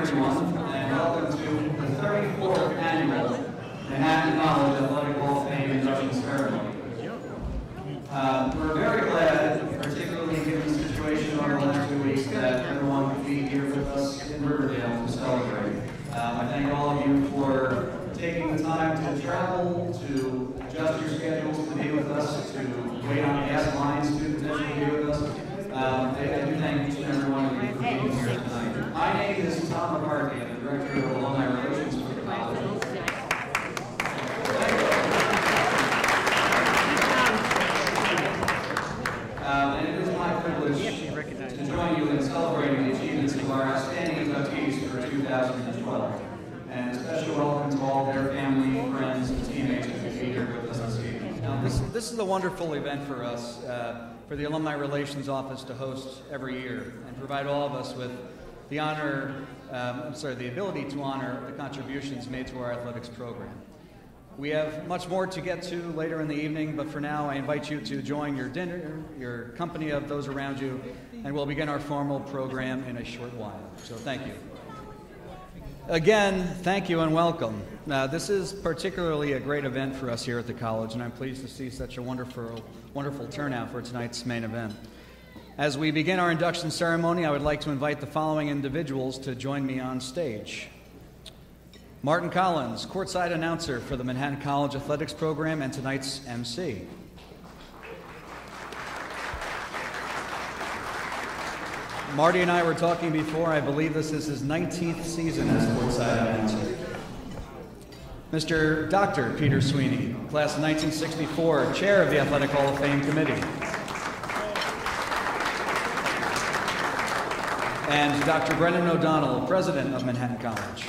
everyone, and welcome to the 34th Annual Manhattan College Athletic Hall of Fame induction ceremony. We're very glad, particularly given the situation over the last 2 weeks, that everyone could be here with us in Riverdale to celebrate. I thank all of you for taking the time to travel, to adjust your schedules to be with us, to wait on gas lines to potentially be with us. I do thank each and every one of you for being here tonight. My name is Tom McCarthy. I'm the Director of Alumni Relations for the college. And it is my privilege to join you in celebrating the achievements of our outstanding inductees for 2012. And a special welcome to all their family, friends, and teammates who will be here with us this evening. Now, this is a wonderful event for us, for the Alumni Relations Office to host every year and provide all of us with the the ability to honor the contributions made to our athletics program. We have much more to get to later in the evening, but for now I invite you to join your dinner, your company of those around you, and we'll begin our formal program in a short while. So thank you. Again, thank you and welcome. This is particularly a great event for us here at the college, and I'm pleased to see such a wonderful turnout for tonight's main event. As we begin our induction ceremony, I would like to invite the following individuals to join me on stage. Martin Collins, courtside announcer for the Manhattan College Athletics Program and tonight's MC. Marty and I were talking before. I believe this is his 19th season as courtside announcer. Mr. Dr. Peter Sweeney, class of 1964, chair of the Athletic Hall of Fame Committee. And Dr. Brendan O'Donnell, president of Manhattan College.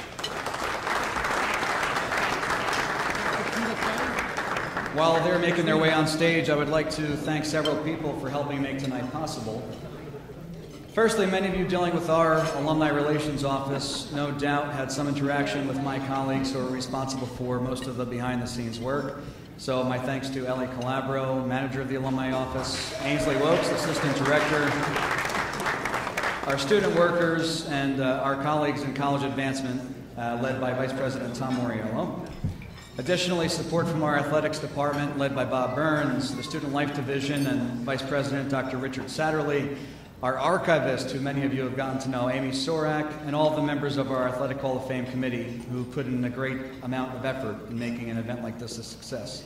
While they're making their way on stage, I would like to thank several people for helping make tonight possible. Firstly, many of you dealing with our Alumni Relations Office no doubt had some interaction with my colleagues who are responsible for most of the behind-the-scenes work. So my thanks to Ellie Calabro, manager of the Alumni Office, Ainsley Wokes, assistant director, our student workers, and our colleagues in college advancement, led by Vice President Tom Moriello. Additionally, support from our athletics department, led by Bob Burns, the Student Life Division, and Vice President Dr. Richard Satterley, our archivist, who many of you have gotten to know, Amy Sorak, and all of the members of our Athletic Hall of Fame Committee who put in a great amount of effort in making an event like this a success.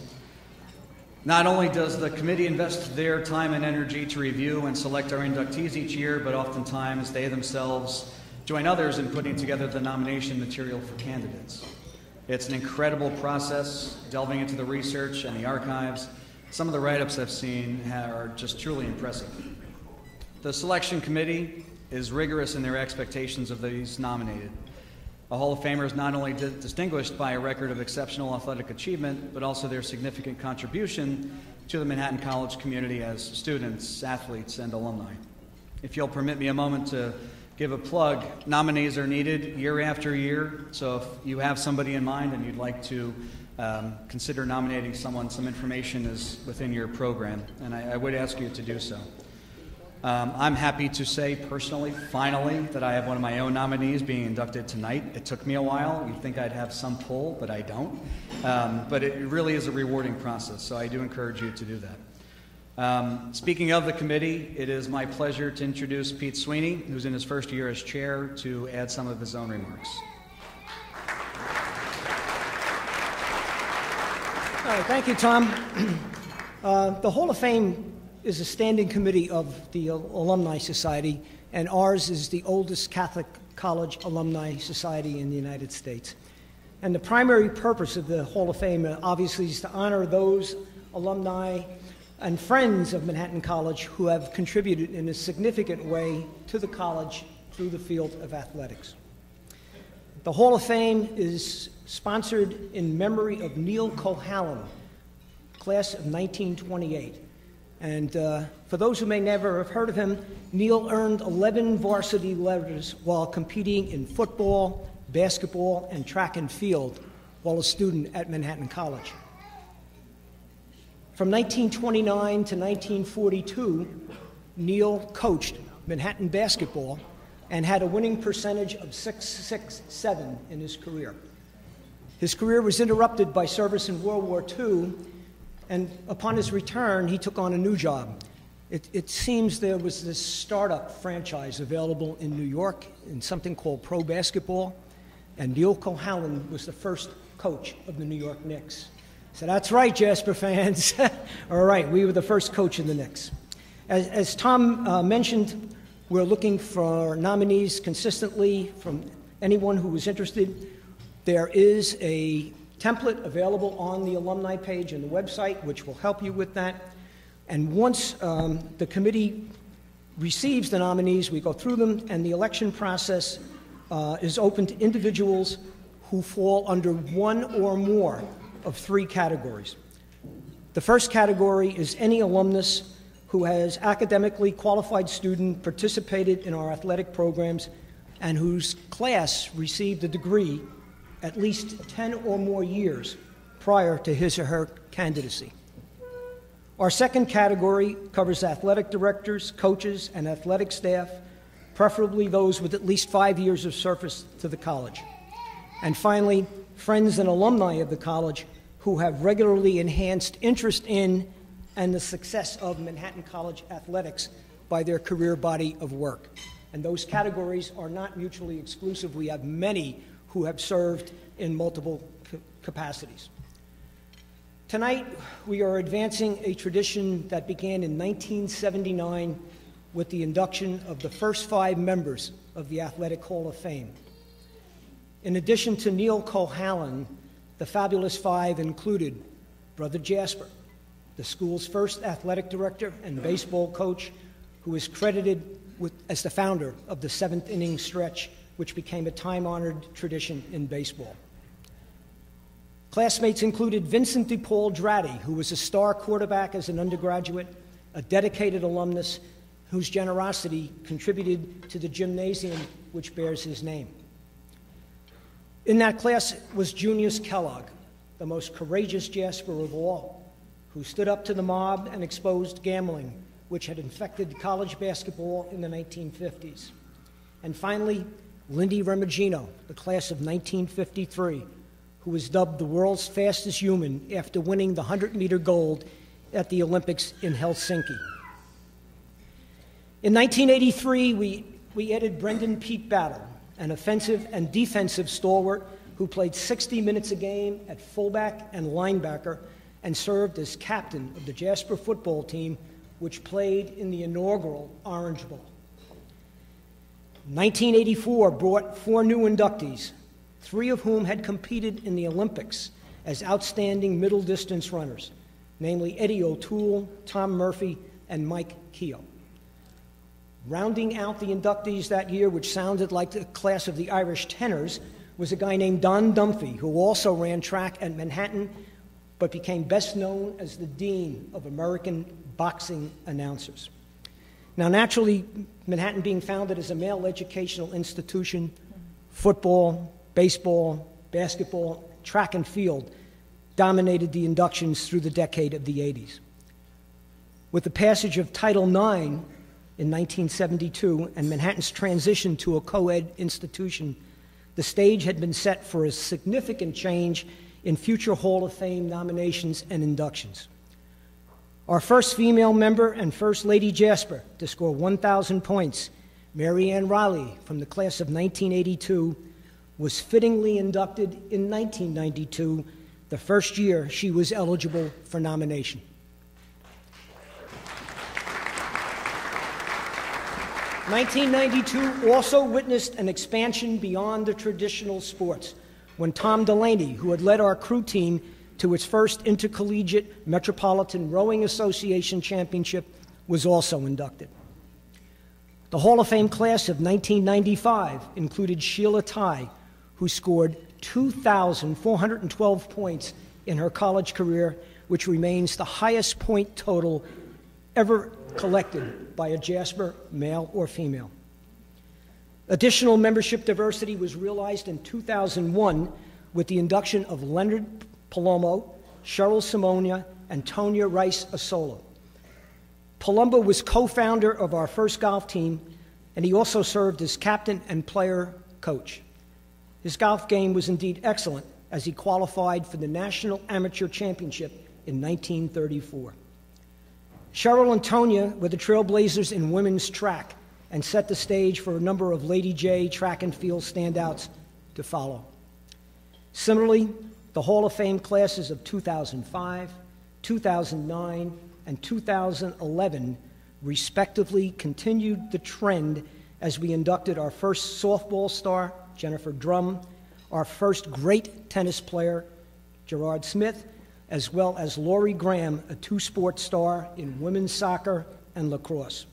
Not only does the committee invest their time and energy to review and select our inductees each year, but oftentimes they themselves join others in putting together the nomination material for candidates. It's an incredible process, delving into the research and the archives. Some of the write-ups I've seen are just truly impressive. The selection committee is rigorous in their expectations of these nominated. A Hall of Famer is not only distinguished by a record of exceptional athletic achievement, but also their significant contribution to the Manhattan College community as students, athletes, and alumni. If you'll permit me a moment to give a plug, nominees are needed year after year, so if you have somebody in mind and you'd like to consider nominating someone, some information is within your program, and I would ask you to do so. I'm happy to say personally, finally, that I have one of my own nominees being inducted tonight. It took me a while. You'd think I'd have some pull, but I don't. But it really is a rewarding process, so I do encourage you to do that. Speaking of the committee, it is my pleasure to introduce Pete Sweeney, who's in his first year as chair, to add some of his own remarks. All right, thank you, Tom. The Hall of Fame is a standing committee of the Alumni Society, and ours is the oldest Catholic college alumni society in the United States. And the primary purpose of the Hall of Fame, obviously, is to honor those alumni and friends of Manhattan College who have contributed in a significant way to the college through the field of athletics. The Hall of Fame is sponsored in memory of Neil Cohallen, class of 1928. And for those who may never have heard of him, Neil earned 11 varsity letters while competing in football, basketball, and track and field while a student at Manhattan College. From 1929 to 1942, Neil coached Manhattan basketball and had a winning percentage of .667 in his career. His career was interrupted by service in World War II, and upon his return, he took on a new job. It seems there was this startup franchise available in New York in something called pro basketball, and Neil Cohalan was the first coach of the New York Knicks. So that's right, Jasper fans. All right, we were the first coach in the Knicks. As Tom mentioned, we're looking for nominees consistently from anyone who was interested. There is a template available on the alumni page and the website, which will help you with that. And once the committee receives the nominees, we go through them, and the election process is open to individuals who fall under one or more of three categories. The first category is any alumnus who has academically qualified student participated in our athletic programs and whose class received a degree at least 10 or more years prior to his or her candidacy. Our second category covers athletic directors, coaches, and athletic staff, preferably those with at least 5 years of service to the college. And finally, friends and alumni of the college who have regularly enhanced interest in and the success of Manhattan College athletics by their career body of work. And those categories are not mutually exclusive. We have many who have served in multiple capacities. Tonight, we are advancing a tradition that began in 1979 with the induction of the first 5 members of the Athletic Hall of Fame. In addition to Neil Cohalan, the fabulous 5 included Brother Jasper, the school's first athletic director and baseball coach, who is credited as the founder of the 7th inning stretch, which became a time-honored tradition in baseball. Classmates included Vincent DePaul Dratty, who was a star quarterback as an undergraduate, a dedicated alumnus whose generosity contributed to the gymnasium which bears his name. In that class was Junius Kellogg, the most courageous Jasper of all, who stood up to the mob and exposed gambling, which had infected college basketball in the 1950s. And finally, Lindy Remigino, the class of 1953, who was dubbed the world's fastest human after winning the 100-meter gold at the Olympics in Helsinki. In 1983, we added Brendan Pete Battle, an offensive and defensive stalwart who played 60 minutes a game at fullback and linebacker and served as captain of the Jasper football team, which played in the inaugural Orange Bowl. 1984 brought 4 new inductees, 3 of whom had competed in the Olympics as outstanding middle distance runners, namely Eddie O'Toole, Tom Murphy, and Mike Keogh. Rounding out the inductees that year, which sounded like the class of the Irish Tenors, was a guy named Don Dunphy, who also ran track at Manhattan, but became best known as the Dean of American Boxing Announcers. Now, naturally, Manhattan being founded as a male educational institution, football, baseball, basketball, track and field dominated the inductions through the decade of the 80s. With the passage of Title IX in 1972 and Manhattan's transition to a co-ed institution, the stage had been set for a significant change in future Hall of Fame nominations and inductions. Our first female member and First Lady Jasper to score 1,000 points, Mary Ann Riley from the class of 1982, was fittingly inducted in 1992, the first year she was eligible for nomination. '92 also witnessed an expansion beyond the traditional sports when Tom Delaney, who had led our crew team to its first intercollegiate Metropolitan Rowing Association championship, was also inducted. The Hall of Fame class of 1995 included Sheila Ty, who scored 2,412 points in her college career, which remains the highest point total ever collected by a Jasper, male or female. Additional membership diversity was realized in 2001 with the induction of Leonard Palumbo, Cheryl Simonia, and Tonya Rice Asola. Palumbo was co-founder of our first golf team and he also served as captain and player coach. His golf game was indeed excellent as he qualified for the National Amateur Championship in 1934. Cheryl and Tonya were the trailblazers in women's track and set the stage for a number of Lady J track and field standouts to follow. Similarly, the Hall of Fame classes of 2005, 2009, and 2011 respectively continued the trend as we inducted our first softball star, Jennifer Drum, our first great tennis player, Gerard Smith, as well as Laurie Graham, a two-sport star in women's soccer and lacrosse.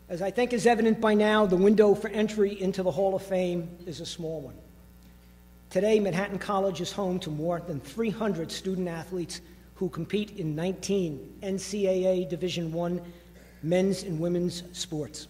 As I think is evident by now, the window for entry into the Hall of Fame is a small one. Today, Manhattan College is home to more than 300 student athletes who compete in 19 NCAA Division I men's and women's sports.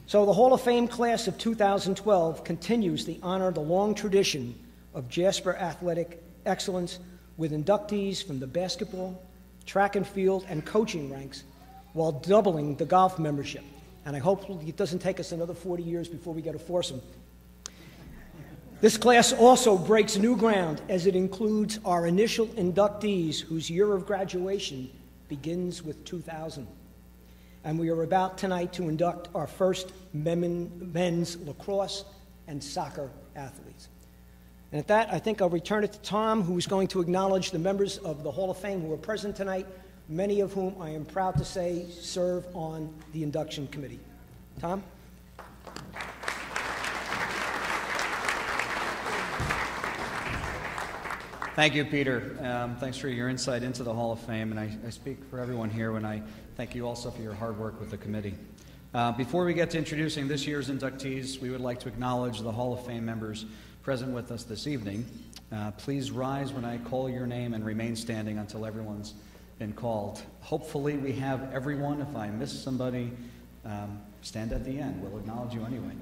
So the Hall of Fame class of 2012 continues to honor the long tradition of Jasper athletic excellence with inductees from the basketball, track and field, and coaching ranks while doubling the golf membership. And I hope it doesn't take us another 40 years before we get a foursome. This class also breaks new ground as it includes our initial inductees whose year of graduation begins with 2000. And we are about tonight to induct our first men's lacrosse and soccer athletes. And at that, I think I'll return it to Tom, who is going to acknowledge the members of the Hall of Fame who are present tonight, many of whom I am proud to say serve on the induction committee. Tom? Thank you, Peter. Thanks for your insight into the Hall of Fame, and I speak for everyone here when I thank you also for your hard work with the committee. Before we get to introducing this year's inductees, we would like to acknowledge the Hall of Fame members present with us this evening. Please rise when I call your name and remain standing until everyone's been called. Hopefully we have everyone. If I miss somebody, stand at the end. We'll acknowledge you anyway.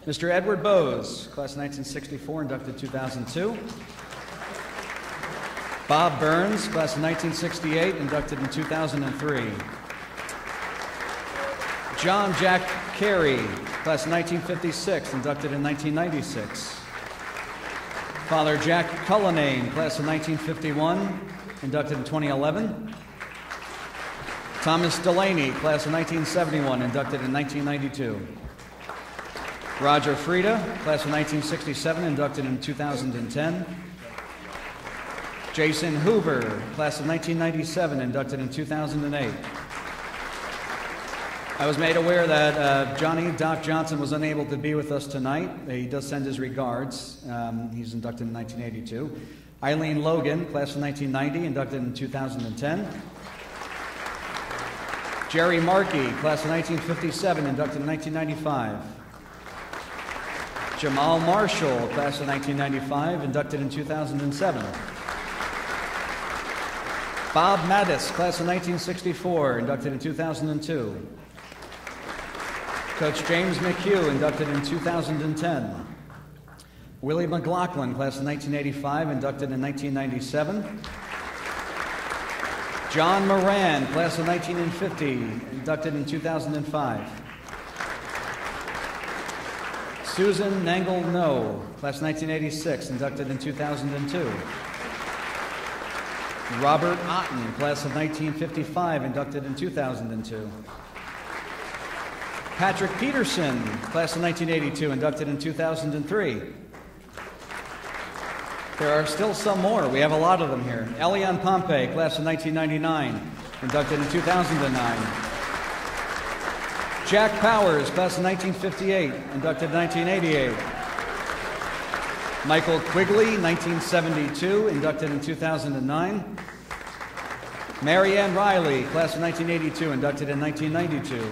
Mr. Edward Bowes, class of 1964, inducted 2002. Bob Burns, class of 1968, inducted in 2003. John Jack Carey, class of 1956, inducted in 1996. Father Jack Culinac, class of 1951, inducted in 2011. Thomas Delaney, class of 1971, inducted in 1992. Roger Frieda, class of 1967, inducted in 2010. Jason Hoover, class of 1997, inducted in 2008. I was made aware that Johnny Doc Johnson was unable to be with us tonight. He does send his regards. He's inducted in 1982. Eileen Logan, class of 1990, inducted in 2010. Jerry Markey, class of 1957, inducted in 1995. Jamal Marshall, class of 1995, inducted in 2007. Bob Mattis, class of 1964, inducted in 2002. Coach James McHugh, inducted in 2010. Willie McLaughlin, class of 1985, inducted in 1997. John Moran, class of 1950, inducted in 2005. Susan Nangle-No, class 1986, inducted in 2002. Robert Otten, class of 1955, inducted in 2002. Patrick Peterson, class of 1982, inducted in 2003. There are still some more. We have a lot of them here. Elian Pompey, class of 1999, inducted in 2009. Jack Powers, class of 1958, inducted in 1988. Michael Quigley, 1972, inducted in 2009. Mary Ann Riley, class of 1982, inducted in 1992.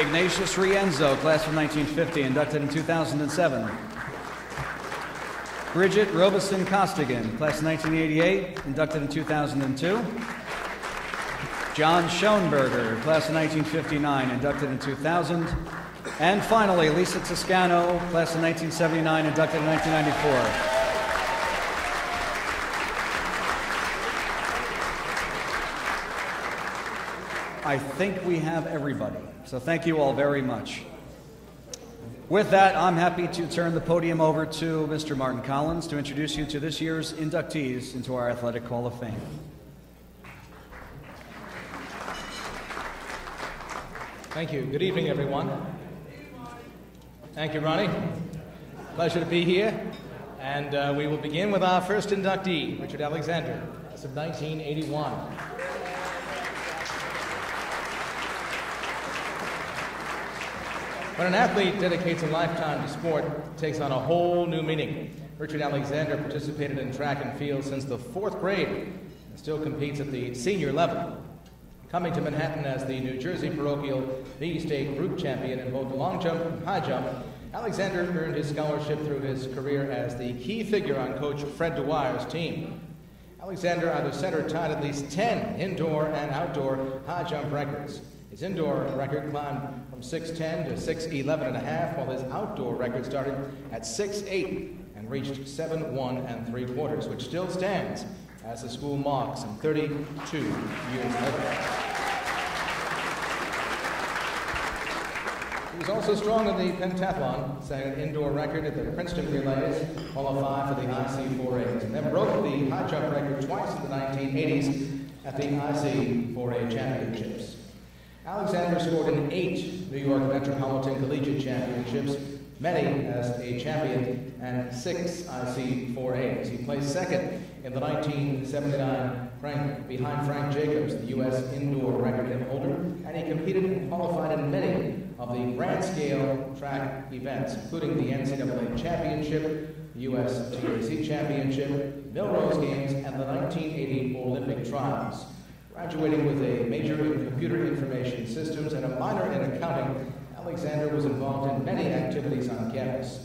Ignatius Rienzo, class of 1950, inducted in 2007. Bridget Robeson Costigan, class of 1988, inducted in 2002. John Schoenberger, class of 1959, inducted in 2000. And finally, Lisa Toscano, class of 1979, inducted in 1994. I think we have everybody. So thank you all very much. With that, I'm happy to turn the podium over to Mr. Martin Collins to introduce you to this year's inductees into our Athletic Hall of Fame. Thank you. Good evening, everyone. Thank you, Ronnie. Pleasure to be here. And we will begin with our first inductee, Richard Alexander, class of 1981. When an athlete dedicates a lifetime to sport, it takes on a whole new meaning. Richard Alexander participated in track and field since the 4th grade and still competes at the senior level. Coming to Manhattan as the New Jersey parochial B-State group champion in both long jump and high jump, Alexander earned his scholarship through his career as the key figure on Coach Fred Dwyer's team. Alexander either set or tied at least 10 indoor and outdoor high jump records. His indoor record climbed from 6'10" to 6'11 and a half, while his outdoor record started at 6'8" and reached 7'1 3/4, which still stands as the school marks some 32 years later. He was also strong in the pentathlon, setting an indoor record at the Princeton Relays, qualified for the IC4As, and then broke the high jump record twice in the 1980s at the IC4A championships. Alexander scored in 8 New York Metropolitan Collegiate Championships, many as a champion, and 6 IC4As. He placed second in the 1979 behind Frank Jacobs, the U.S. indoor record holder, and he competed and qualified in many of the grand-scale track events, including the NCAA Championship, the U.S. TAC Championship, Milrose Games, and the 1980 Olympic Trials. Graduating with a major in computer information systems and a minor in accounting, Alexander was involved in many activities on campus.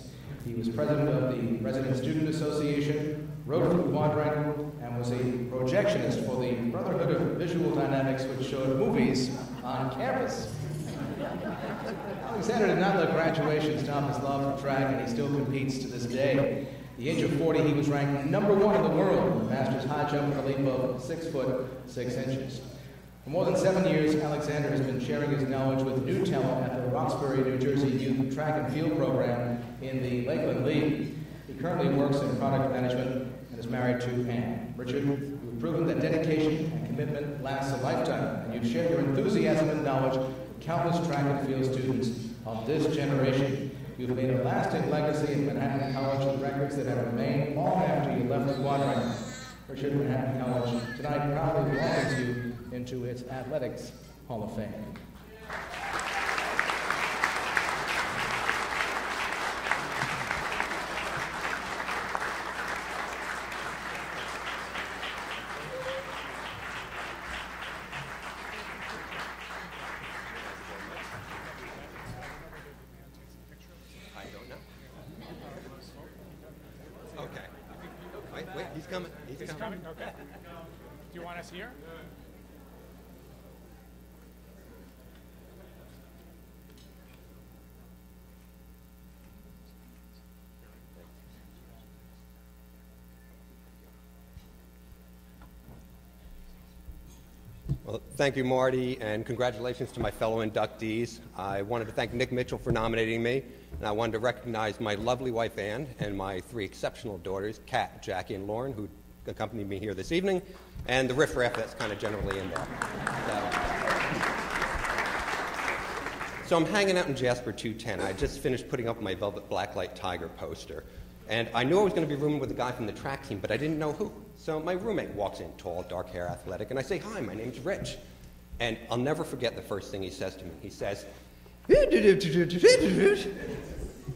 He was president of the Resident Student Association, wrote for the Quadrangle, and was a projectionist for the Brotherhood of Visual Dynamics, which showed movies on campus. Alexander did not let graduation stop his love for track, and he still competes to this day. At the age of 40, he was ranked #1 in the world in the Masters high jump with a leap of 6'6". For more than 7 years, Alexander has been sharing his knowledge with new talent at the Roxbury, New Jersey Youth Track and Field Program in the Lakeland League. He currently works in product management and is married to Ann. Richard, you've proven that dedication and commitment lasts a lifetime, and you've shared your enthusiasm and knowledge with countless track and field students of this generation. You've made a lasting legacy in Manhattan College with records that have remained long after you left the quadrangle. Richard, Manhattan College tonight proudly welcomes you into its Athletics Hall of Fame. He's coming. Okay. Do you want us here? Well, thank you, Marty, and congratulations to my fellow inductees. I wanted to thank Nick Mitchell for nominating me, and I wanted to recognize my lovely wife, Ann, and my 3 exceptional daughters, Kat, Jackie, and Lauren, who accompanied me here this evening, and the riffraff that's kind of generally in there. So I'm hanging out in Jasper 210. I just finished putting up my Velvet Blacklight Tiger poster, and I knew I was going to be rooming with a guy from the track team, but I didn't know who. So my roommate walks in, tall, dark hair, athletic, and I say, "Hi, my name's Rich." And I'll never forget the first thing he says to me. He says,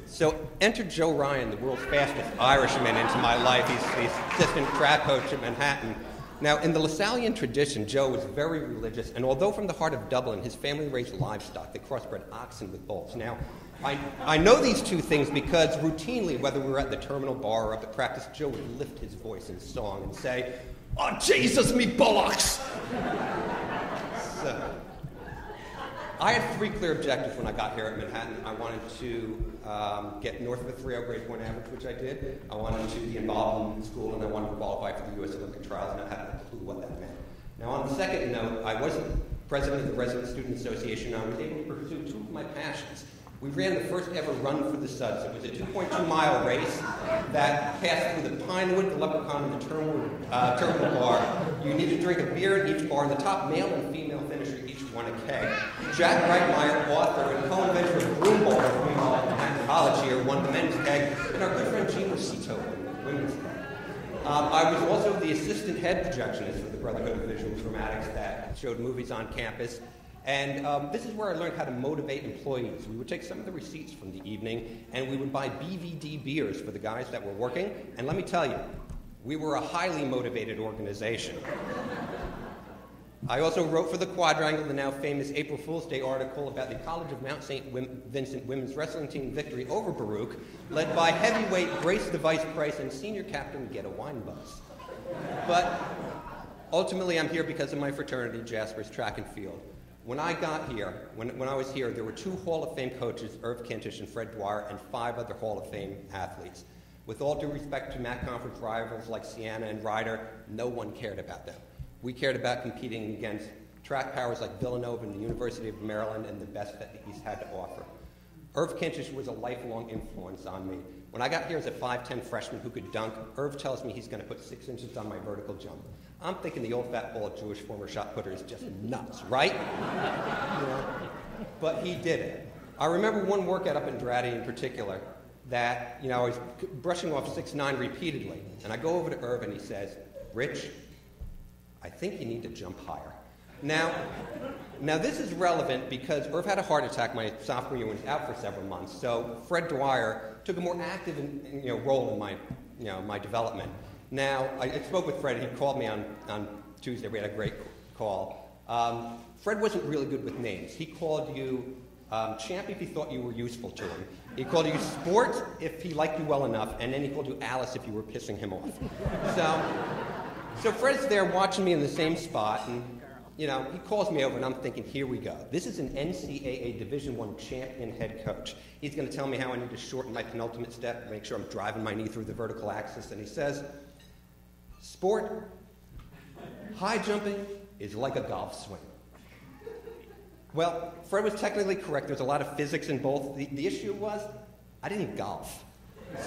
so enter Joe Ryan, the world's fastest Irishman, into my life. He's assistant track coach at Manhattan. Now, in the Lasallian tradition, Joe was very religious, and although from the heart of Dublin, his family raised livestock. They crossbred oxen with bulls. Now, I know these two things because routinely, whether we were at the terminal bar or up at practice, Joe would lift his voice in song and say, "Oh, Jesus, me bullocks!" So, I had 3 clear objectives when I got here at Manhattan. I wanted to get north of a 3.0 grade point average, which I did. I wanted to be involved in school, and I wanted to qualify for the U.S. Olympic trials, and I hadn't a clue what that meant. Now, on the second note, I wasn't president of the Resident Student Association, I was able to pursue two of my passions. We ran the first ever run for the Suds. It was a 2.2-mile race that passed through the Pinewood, the Leprechaun, and the Terminal Bar. You need to drink a beer in each bar, and the top male and female finisher each won a keg. Jack Reitmeyer, author and co-inventor of Broom Bowl from College here, won the men's keg, and our good friend Gina Cito won the women's keg. I was also the assistant head projectionist for the Brotherhood of Visual Dramatics that showed movies on campus. And this is where I learned how to motivate employees. We would take some of the receipts from the evening, and we would buy BVD beers for the guys that were working. And let me tell you, we were a highly motivated organization. I also wrote for the Quadrangle the now famous April Fool's Day article about the College of Mount St. Vincent women's wrestling team victory over Baruch, led by heavyweight Grace the Vice Price and senior captain Get a Wine Buzz. But ultimately, I'm here because of my fraternity, Jasper's Track and Field. When I got here, when I was here, there were 2 Hall of Fame coaches, Irv Kintish and Fred Dwyer, and 5 other Hall of Fame athletes. With all due respect to MAC conference rivals like Sienna and Ryder, no one cared about them. We cared about competing against track powers like Villanova and the University of Maryland and the best that the East had to offer. Irv Kintish was a lifelong influence on me. When I got here as a 5'10" freshman who could dunk, Irv tells me he's going to put 6 inches on my vertical jump. I'm thinking the old fat bald Jewish former shot putter is just nuts, right? You know? But he did it. I remember one workout up in Dratty in particular that, I was brushing off 6'9" repeatedly, and I go over to Irv and he says, "Rich, I think you need to jump higher." Now this is relevant because Irv had a heart attack my sophomore year and was out for several months. So Fred Dwyer took a more active role in my development. Now, I spoke with Fred. He called me on Tuesday. We had a great call. Fred wasn't really good with names. He called you Champ if he thought you were useful to him. He called you Sport if he liked you well enough, and then he called you Alice if you were pissing him off. So Fred's there watching me in the same spot, and he calls me over, and I'm thinking, here we go. This is an NCAA Division I champion head coach. He's going to tell me how I need to shorten my penultimate step, make sure I'm driving my knee through the vertical axis, and he says, "Sport, high jumping is like a golf swing." Well, Fred was technically correct. There's a lot of physics in both. The issue was, I didn't golf.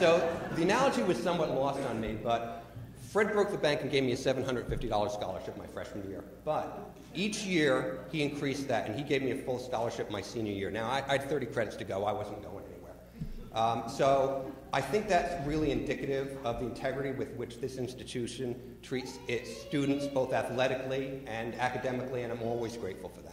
So the analogy was somewhat lost on me, but Fred broke the bank and gave me a $750 scholarship my freshman year. But each year, he increased that, and he gave me a full scholarship my senior year. Now, I had 30 credits to go. I wasn't going anywhere. So I think that's really indicative of the integrity with which this institution treats its students, both athletically and academically, and I'm always grateful for that.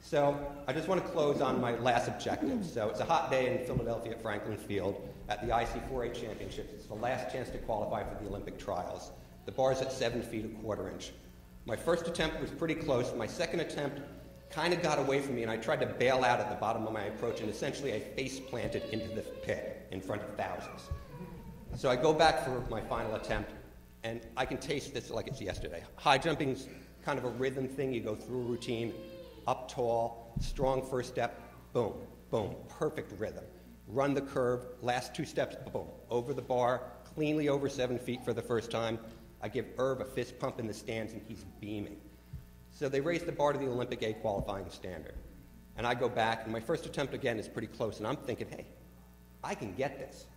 So I just want to close on my last objective. So it's a hot day in Philadelphia at Franklin Field at the IC4A Championships. It's the last chance to qualify for the Olympic trials. The bar's at 7 feet 1/4 inch. My first attempt was pretty close. My second attempt kind of got away from me, and I tried to bail out at the bottom of my approach, and essentially I face planted into the pit in front of thousands. So I go back for my final attempt, and I can taste this like it's yesterday. High jumping's kind of a rhythm thing. You go through a routine, up tall, strong first step, boom, boom, perfect rhythm. Run the curve, last 2 steps, boom, over the bar, cleanly over 7 feet for the first time. I give Irv a fist pump in the stands, and he's beaming. So they raised the bar to the Olympic A qualifying standard. And I go back, and my first attempt, again, is pretty close, and I'm thinking, hey, I can get this.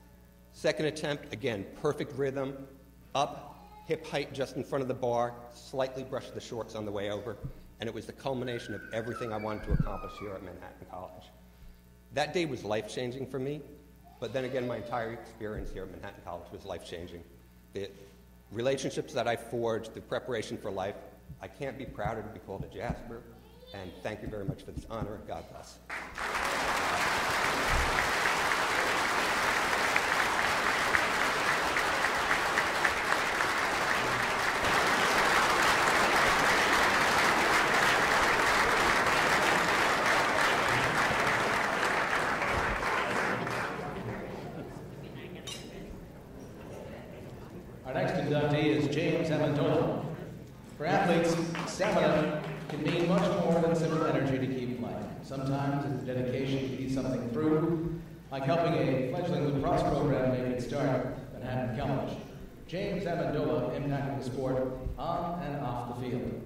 Second attempt, again, perfect rhythm, up, hip height just in front of the bar, slightly brush the shorts on the way over, and it was the culmination of everything I wanted to accomplish here at Manhattan College. That day was life-changing for me, but then again, my entire experience here at Manhattan College was life-changing. The relationships that I forged, the preparation for life, I can't be prouder to be called a Jasper, and thank you very much for this honor. God bless. Our next inductee is James Amandola. For athletes, stamina can mean much more than simple energy to keep playing. Sometimes it's dedication to see something through, like helping a fledgling lacrosse program make its start at Manhattan College. James Amandola impacted the sport on and off the field.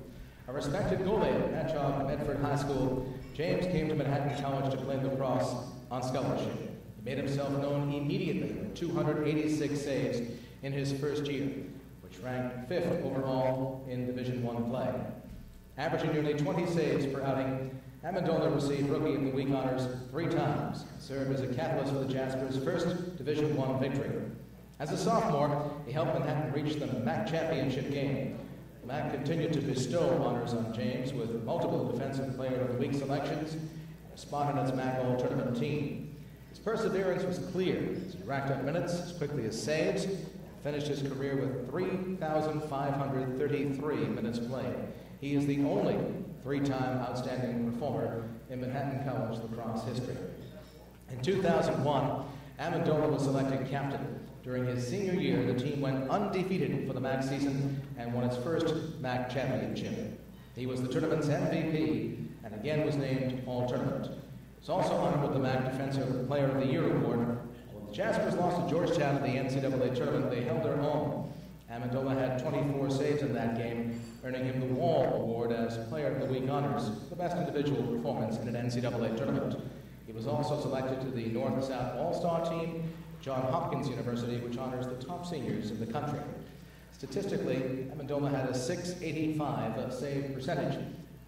A respected goalie at Patchogue Medford High School, James came to Manhattan College to play lacrosse on scholarship. He made himself known immediately with 286 saves in his first year, which ranked 5th overall in Division I play. Averaging nearly 20 saves per outing, Amandola received Rookie of the Week honors 3 times and served as a catalyst for the Jaspers' first Division I victory. As a sophomore, he helped Manhattan reach the MAC championship game. The MAC continued to bestow honors on James with multiple Defensive Player of the Week selections and a spot on its MAC All-Tournament team. His perseverance was clear as he racked up minutes as quickly as saves and finished his career with 3,533 minutes played. He is the only 3-time outstanding performer in Manhattan College lacrosse history. In 2001, Amandola was selected captain. During his senior year, the team went undefeated for the MAC season and won its first MAC championship. He was the tournament's MVP and again was named All-Tournament. He was also honored with the MAC Defensive Player of the Year award. When the Jaspers lost to Georgetown in the NCAA tournament, they held their own. Amandola had 24 saves in that game, earning him the Wall Award as Player of the Week honors, the best individual performance in an NCAA tournament. He was also selected to the North-South All-Star team, Johns Hopkins University, which honors the top seniors in the country. Statistically, Amandola had a .685 save percentage.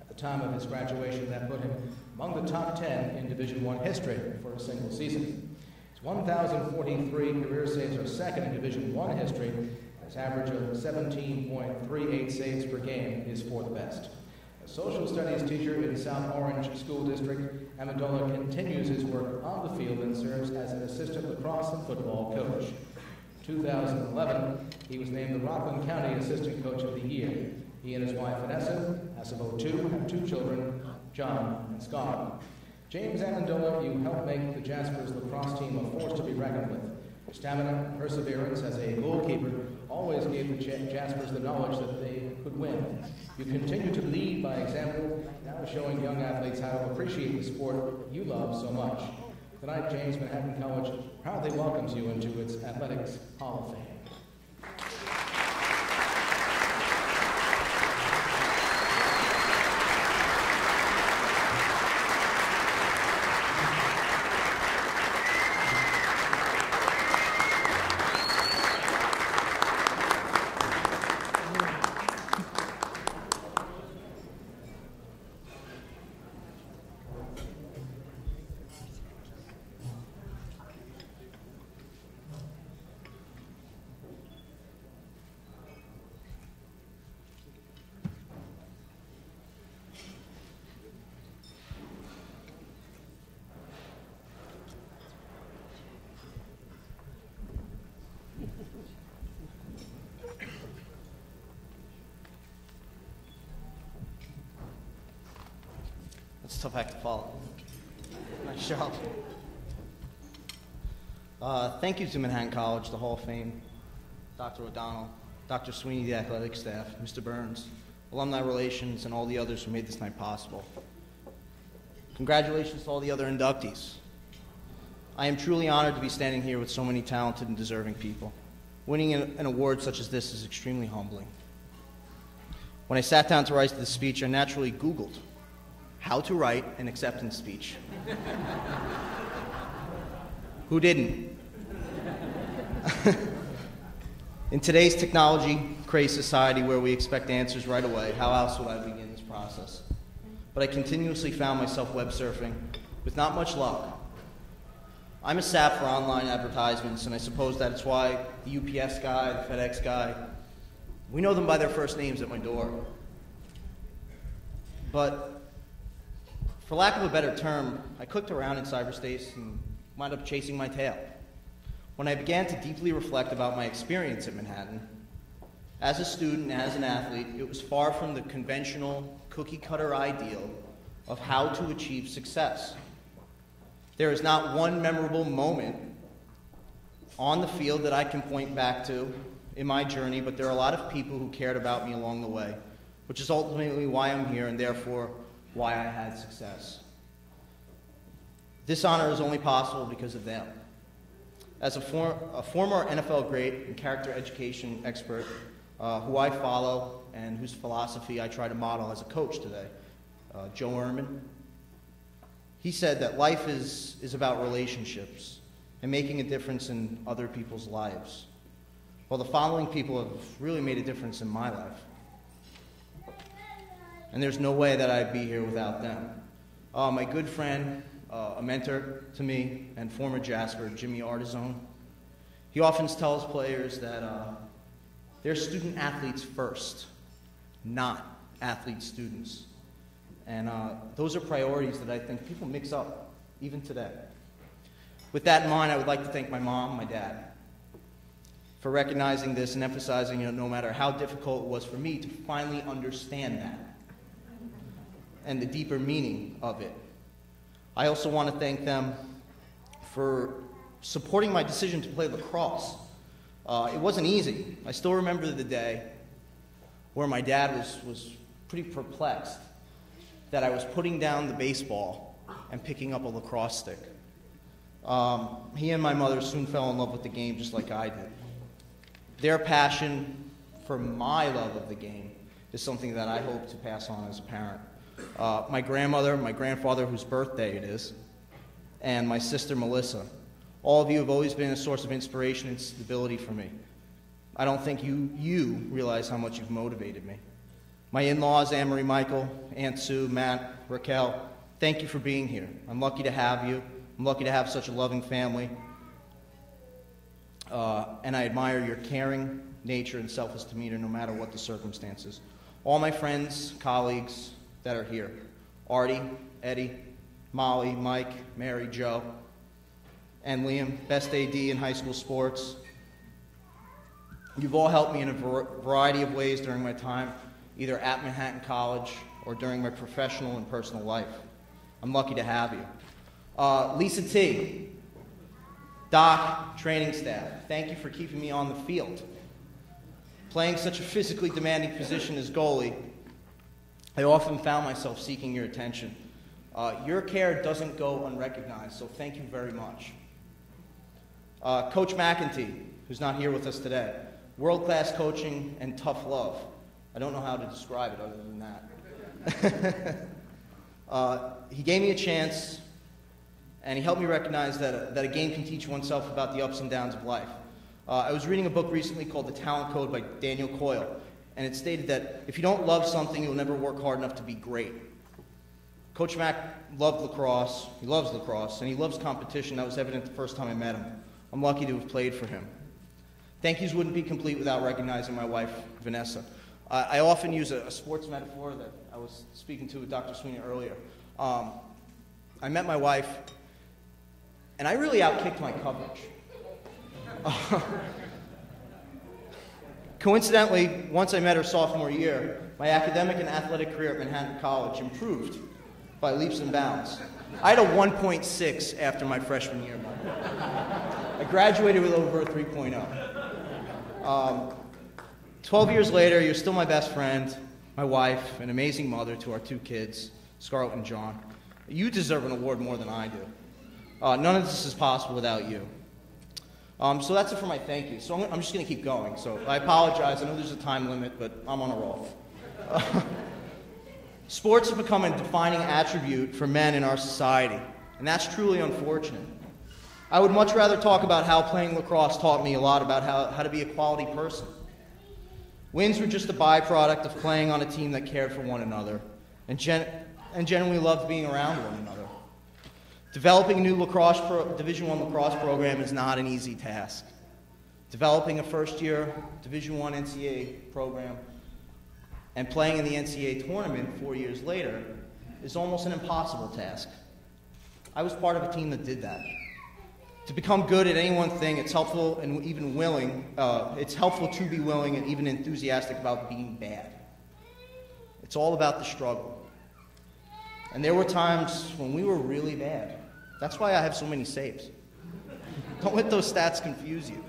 At the time of his graduation, that put him among the top 10 in Division I history for a single season. His 1,043 career saves are second in Division I history. His average of 17.38 saves per game is 4th best. A social studies teacher in South Orange School District, Amandola continues his work on the field and serves as an assistant lacrosse and football coach. In 2011, he was named the Rockland County Assistant Coach of the Year. He and his wife Vanessa, as of 02, have 2 children, John and Scott. James Amandola, you helped make the Jaspers lacrosse team a force to be reckoned with. Your stamina and perseverance as a goalkeeper always gave the Jaspers the knowledge that they could win. You continue to lead by example, now showing young athletes how to appreciate the sport you love so much. Tonight, James Manhattan College proudly welcomes you into its Athletics Hall of Fame. It's a tough act to follow. Nice job. Thank you to Manhattan College, the Hall of Fame, Dr. O'Donnell, Dr. Sweeney, the athletic staff, Mr. Burns, alumni relations, and all the others who made this night possible. Congratulations to all the other inductees. I am truly honored to be standing here with so many talented and deserving people. Winning an award such as this is extremely humbling. When I sat down to write this speech, I naturally Googled how to write an acceptance speech. Who didn't? In today's technology-crazed society where we expect answers right away, how else would I begin this process? But I continuously found myself web surfing with not much luck. I'm a sap for online advertisements, and I suppose that's why the UPS guy, the FedEx guy, we know them by their first names at my door. But for lack of a better term, I clicked around in cyberspace and wound up chasing my tail. When I began to deeply reflect about my experience at Manhattan, as a student, as an athlete, it was far from the conventional cookie-cutter ideal of how to achieve success. There is not one memorable moment on the field that I can point back to in my journey, but there are a lot of people who cared about me along the way, which is ultimately why I'm here and therefore why I had success. This honor is only possible because of them. As a former NFL great and character education expert, who I follow and whose philosophy I try to model as a coach today, Joe Ehrman. He said that life is about relationships and making a difference in other people's lives. Well, the following people have really made a difference in my life. And there's no way that I'd be here without them. My good friend, a mentor to me, and former Jasper, Jimmy Artizone, he often tells players that they're student athletes first, not athlete students. And those are priorities that I think people mix up, even today. With that in mind, I would like to thank my mom, my dad, for recognizing this and emphasizing, no matter how difficult it was for me to finally understand that and the deeper meaning of it. I also want to thank them for supporting my decision to play lacrosse. It wasn't easy. I still remember the day where my dad was pretty perplexed that I was putting down the baseball and picking up a lacrosse stick. He and my mother soon fell in love with the game just like I did. Their passion for my love of the game is something that I hope to pass on as a parent. My grandmother, my grandfather, whose birthday it is, and my sister Melissa, all of you have always been a source of inspiration and stability for me. I don't think you realize how much you've motivated me. My in-laws, Anne-Marie Michael, Aunt Sue, Matt, Raquel, thank you for being here. I'm lucky to have you. I'm lucky to have such a loving family. And I admire your caring nature and selfless demeanor no matter what the circumstances. All my friends, colleagues that are here, Artie, Eddie, Molly, Mike, Mary, Joe, and Liam, best AD in high school sports. You've all helped me in a variety of ways during my time, either at Manhattan College or during my professional and personal life. I'm lucky to have you. Lisa T., Doc, training staff, thank you for keeping me on the field. Playing such a physically demanding position as goalie, I often found myself seeking your attention. Your care doesn't go unrecognized, so thank you very much. Coach McEntee, who's not here with us today, world-class coaching and tough love. I don't know how to describe it other than that. He gave me a chance, and he helped me recognize that a game can teach oneself about the ups and downs of life. I was reading a book recently called The Talent Code by Daniel Coyle, and it stated that if you don't love something, you'll never work hard enough to be great. Coach Mack loved lacrosse, he loves lacrosse, and he loves competition. That was evident the first time I met him. I'm lucky to have played for him. Thank yous wouldn't be complete without recognizing my wife, Vanessa. I often use a sports metaphor that I was speaking to with Dr. Sweeney earlier. I met my wife, and I really outkicked my coverage. Coincidentally, once I met her sophomore year, my academic and athletic career at Manhattan College improved by leaps and bounds. I had a 1.6 after my freshman year. I graduated with over a 3.0. 12 years later, you're still my best friend, my wife, an amazing mother to our 2 kids, Scarlett and John. You deserve an award more than I do. None of this is possible without you. So that's it for my thank you. So I'm just going to keep going. So I apologize. I know there's a time limit, but I'm on a roll. Sports have become a defining attribute for men in our society, and that's truly unfortunate. I would much rather talk about how playing lacrosse taught me a lot about how to be a quality person. Wins were just a byproduct of playing on a team that cared for one another and genuinely loved being around one another. Developing a new Division I lacrosse program is not an easy task. Developing a first-year Division I NCAA program and playing in the NCAA tournament 4 years later is almost an impossible task. I was part of a team that did that. To become good at any one thing, it's helpful and even willing. It's helpful to be willing and even enthusiastic about being bad. It's all about the struggle. And there were times when we were really bad. That's why I have so many saves. Don't let those stats confuse you.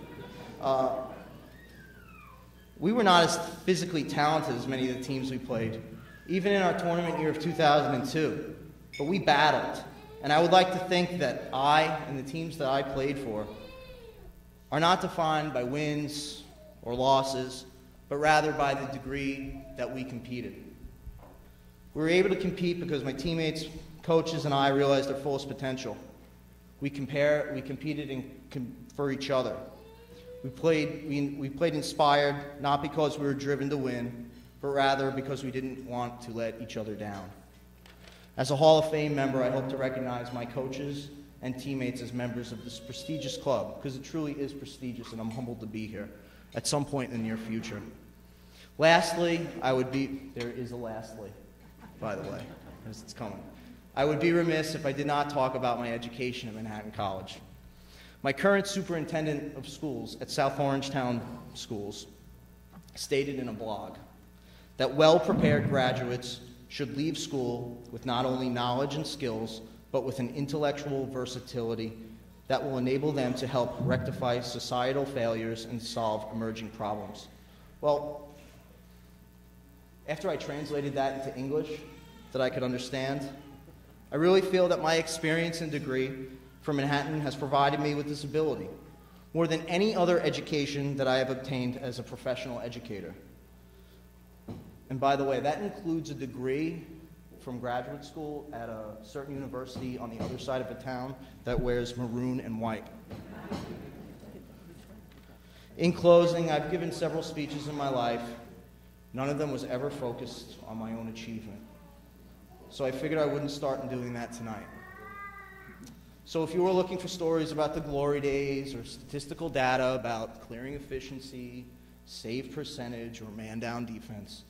We were not as physically talented as many of the teams we played, even in our tournament year of 2002. But we battled. And I would like to think that I and the teams that I played for are not defined by wins or losses, but rather by the degree that we competed. We were able to compete because my teammates, coaches, and I realized their fullest potential. We competed for each other. We played inspired, not because we were driven to win, but rather because we didn't want to let each other down. As a Hall of Fame member, I hope to recognize my coaches and teammates as members of this prestigious club, because it truly is prestigious, and I'm humbled to be here at some point in the near future. Lastly, there is a lastly, by the way, as it's coming. I would be remiss if I did not talk about my education at Manhattan College. My current superintendent of schools at South Orangetown Schools stated in a blog that well-prepared graduates should leave school with not only knowledge and skills, but with an intellectual versatility that will enable them to help rectify societal failures and solve emerging problems. Well, after I translated that into English that I could understand, I really feel that my experience and degree from Manhattan has provided me with this ability, more than any other education that I have obtained as a professional educator. And by the way, that includes a degree from graduate school at a certain university on the other side of the town that wears maroon and white. In closing, I've given several speeches in my life. None of them was ever focused on my own achievement. So I figured I wouldn't start in doing that tonight. So if you were looking for stories about the glory days or statistical data about clearing efficiency, save percentage, or man down defense,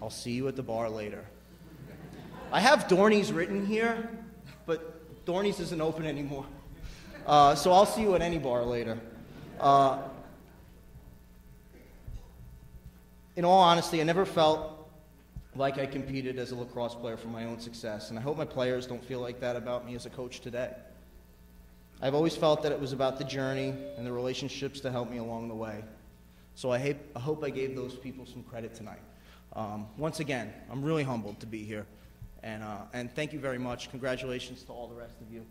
I'll see you at the bar later. I have Dorney's written here, but Dorney's isn't open anymore. So I'll see you at any bar later. In all honesty, I never felt like I competed as a lacrosse player for my own success, and I hope my players don't feel like that about me as a coach today. I've always felt that it was about the journey and the relationships that helped me along the way. So I hope I gave those people some credit tonight. Once again, I'm really humbled to be here, and thank you very much. Congratulations to all the rest of you.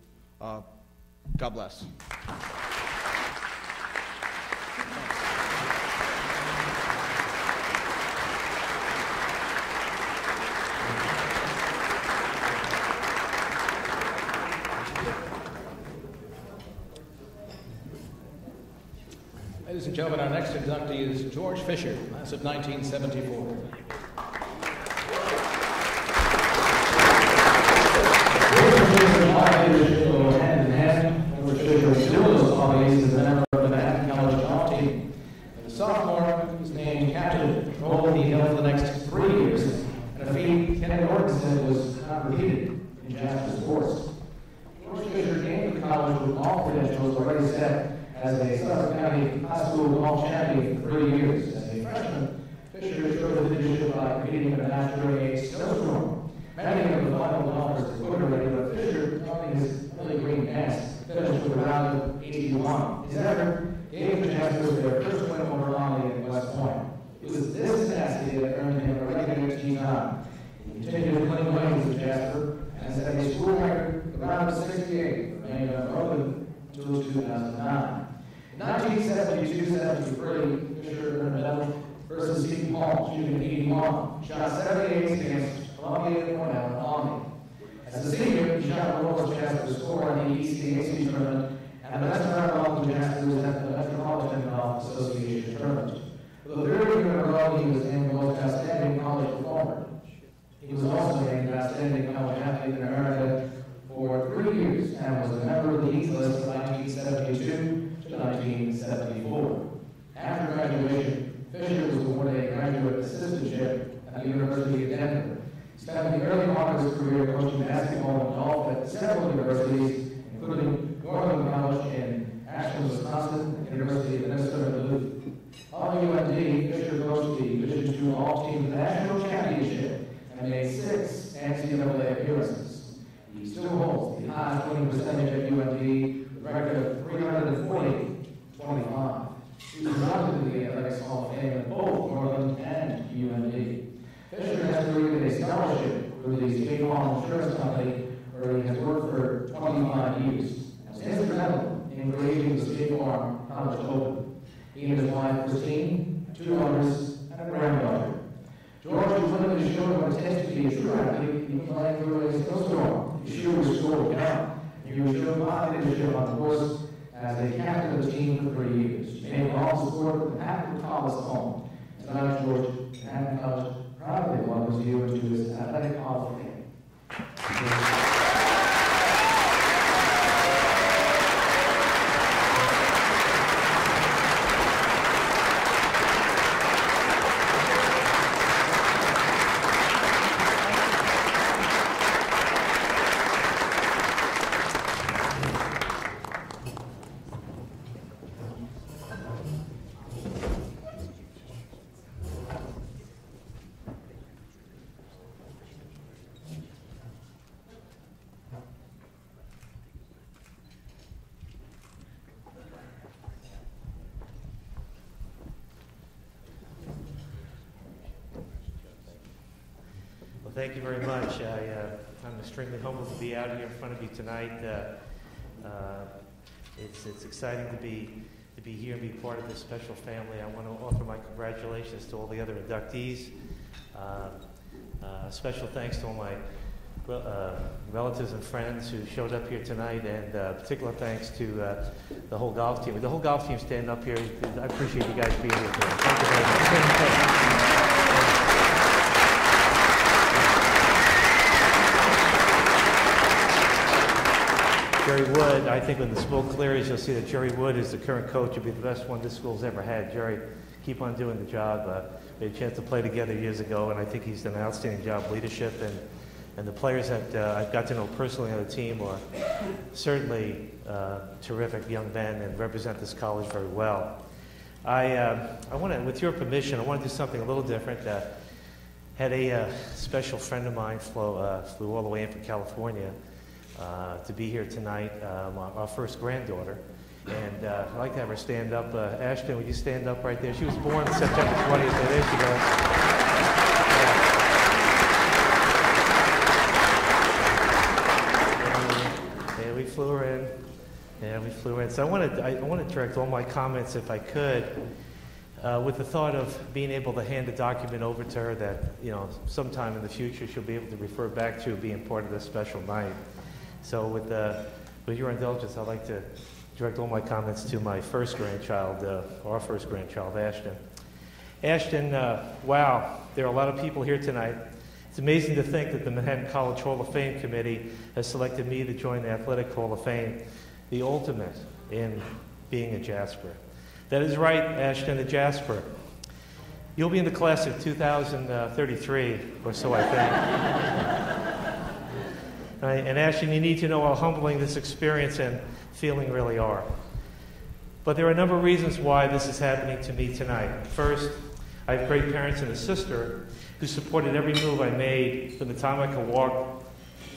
God bless. Ladies and gentlemen, our next inductee is George Fisher, class of 1974. Hand in hand, George Fisher still is always as a member of the Manhattan College golf team. As a sophomore, he was named captain, a role he held for the next 3 years, and a feat Ken Gordon said was not repeated in Jasper sports. George Fisher came to college with all credentials already set as a Suffolk County High School golf champion for 3 years. As a freshman, Fisher showed the leadership by competing in the National A snowstorm. Many of the final golfers equated, but Fisher, following his early green dance, finished with a round of 81. His effort gave the Jaspers their first win over Longley at West Point. It was this tenacity that earned him a regular team nod. He continued to clean ways with Jasper, and set a school record, the round of 68, remained unbroken until 2009. In 1972-73, Fisher earned a medal versus Seton Hall, shooting 81. Shot 78 against Columbia and Cornell and Omni. As a senior, he shot the lowest Jasper score in the ECAC tournament, and the best round to Jasper was at the Metropolitan Golf Association tournament. For the third year in a row, he was named the most outstanding college performer. He was also named outstanding college athlete in America for 3 years, and was a member of the East List from 1972 to 1974. After graduation, Fisher was awarded a graduate assistantship at the University of Denver. He spent the early part of his career coaching basketball and golf at several universities, including Northern College in Ashland, Wisconsin, and University of Minnesota Duluth. Following UND, Fisher coached the Division II All-Team National Championship and made 6 NCAA appearances. He still holds the highest winning percentage at UND, with a record of 340-25. He was inducted to the Athletics Hall of Fame at both Northern and UND. Fisher has created a scholarship through the State Farm Insurance Company, where he has worked for 25 years, and was instrumental in creating the State Farm College Open. He and his wife, Christine, 2 daughters, and a granddaughter. George was willing to show what it takes to be a true athlete, even playing for a snowstorm. He sure was scored down. He was shown my leadership on the course as a captain of the team for 3 years. He made all support of the Manhattan College home. Tonight, George, Manhattan College proudly welcomes you into its athletic hall of fame. Thank you very much. I'm extremely humbled to be out here in front of you tonight. It's exciting to be here and be part of this special family. I want to offer my congratulations to all the other inductees. Special thanks to all my relatives and friends who showed up here tonight, and particular thanks to the whole golf team. The whole golf team stand up here. I appreciate you guys being here today. Thank you very much. Jerry Wood, I think when the smoke clears, you'll see that Jerry Wood is the current coach. He'll be the best one this school's ever had. Jerry, keep on doing the job. We had a chance to play together years ago, and I think he's done an outstanding job of leadership. And the players that I've got to know personally on the team are certainly terrific young men and represent this college very well. I want to, with your permission, I want to do something a little different. Had a special friend of mine flew all the way in from California to be here tonight, our first granddaughter. And I'd like to have her stand up. Ashton, would you stand up right there? She was born September 20th. There she goes. And we flew her in. Yeah, we flew her in. So I want to direct all my comments, if I could, with the thought of being able to hand a document over to her that, sometime in the future she'll be able to refer back to being part of this special night. So with your indulgence, I'd like to direct all my comments to my first grandchild, our first grandchild, Ashton. Ashton, wow, there are a lot of people here tonight. It's amazing to think that the Manhattan College Hall of Fame Committee has selected me to join the Athletic Hall of Fame, the ultimate in being a Jasper. That is right, Ashton, a Jasper. You'll be in the class of 2033, or so I think. And Ashton, you need to know how humbling this experience and feeling really are. But there are a number of reasons why this is happening to me tonight. First, I have great parents and a sister who supported every move I made from the time I could walk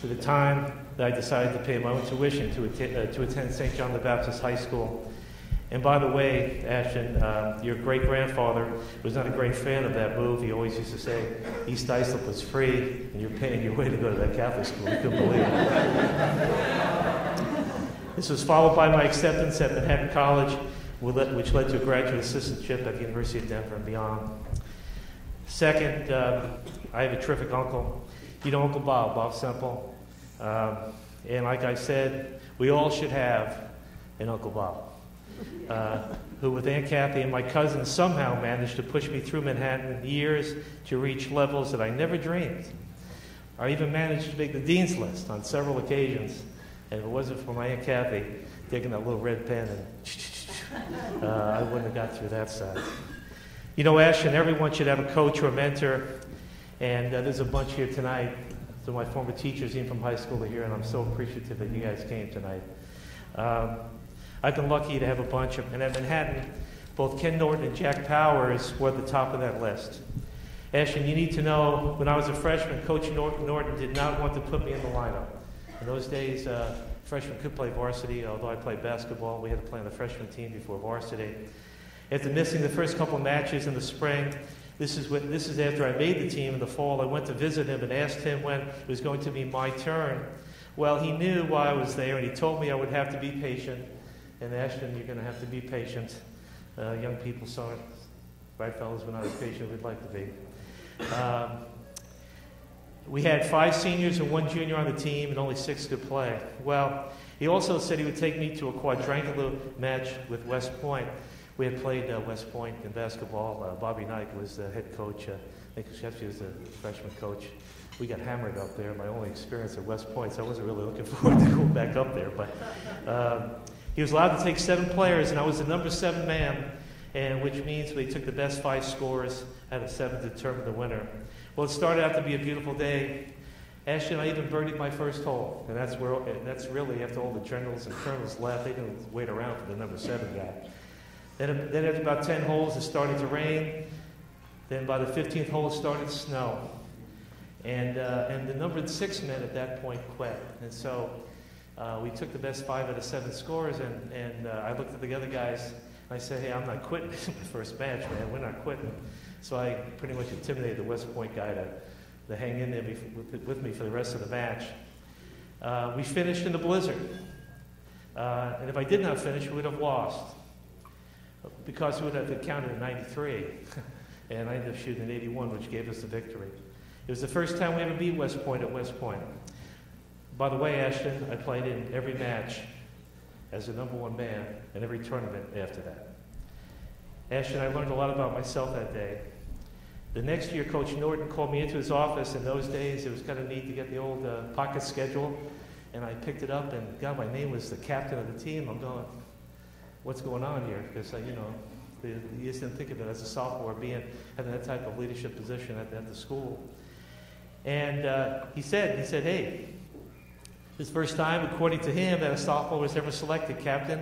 to the time that I decided to pay my own tuition to attend St. John the Baptist High School. And by the way, Ashton, your great-grandfather was not a great fan of that move. He always used to say, East Islip was free, and you're paying your way to go to that Catholic school. He couldn't believe it. This was followed by my acceptance at Manhattan College, which led to a graduate assistantship at the University of Denver and beyond. Second, I have a terrific uncle. You know Uncle Bob Semple. And like I said, we all should have an Uncle Bob. Who with Aunt Kathy and my cousins somehow managed to push me through Manhattan years to reach levels that I never dreamed. I even managed to make the dean's list on several occasions, and if it wasn't for my Aunt Kathy taking that little red pen and I wouldn't have got through that side. You know, Ashton, everyone should have a coach or a mentor, and there's a bunch here tonight. So my former teachers, even from high school, are here, and I'm so appreciative that you guys came tonight. I've been lucky to have a bunch of, and at Manhattan, both Ken Norton and Jack Powers were at the top of that list. Ashton, you need to know, when I was a freshman, Coach Norton did not want to put me in the lineup. In those days, freshmen could play varsity, although I played basketball. We had to play on the freshman team before varsity. After missing the first couple matches in the spring, this is after I made the team in the fall, I went to visit him and asked him when it was going to be my turn. Well, he knew why I was there, and he told me I would have to be patient. And Ashton, you're going to have to be patient. Young people Right, fellas? We're not as patient as we'd like to be. We had 5 seniors and 1 junior on the team, and only 6 could play. Well, he also said he would take me to a quadrangular match with West Point. We had played West Point in basketball. Bobby Knight was the head coach. I think Sheffield was the freshman coach. We got hammered up there. My only experience at West Point, so I wasn't really looking forward to going back up there. But he was allowed to take 7 players, and I was the number 7 man, and which means they took the best 5 scorers out of 7 to determine the winner. Well, it started out to be a beautiful day. Ashton and I even birdied my first hole, and that's really after all the generals and colonels left. They didn't wait around for the number 7 guy. Then after about 10 holes, it started to rain. Then by the 15th hole, it started to snow. And the number 6 men at that point quit. And so we took the best 5 out of 7 scores, and I looked at the other guys, and I said, hey, I'm not quitting. This is my first match, man. We're not quitting. So I pretty much intimidated the West Point guy to hang in there with me for the rest of the match. We finished in the blizzard. And if I did not finish, we would have lost, because we would have counted in 93. And I ended up shooting an 81, which gave us the victory. It was the first time we ever beat West Point at West Point. By the way, Ashton, I played in every match as the number 1 man and every tournament after that. Ashton, I learned a lot about myself that day. The next year, Coach Norton called me into his office. In those days, it was kind of neat to get the old pocket schedule, and I picked it up, and God, my name was the captain of the team. I'm going, what's going on here? Because, you just didn't think of it as a sophomore, having that type of leadership position at the school. And he said, hey, this first time, according to him, that a sophomore was ever selected captain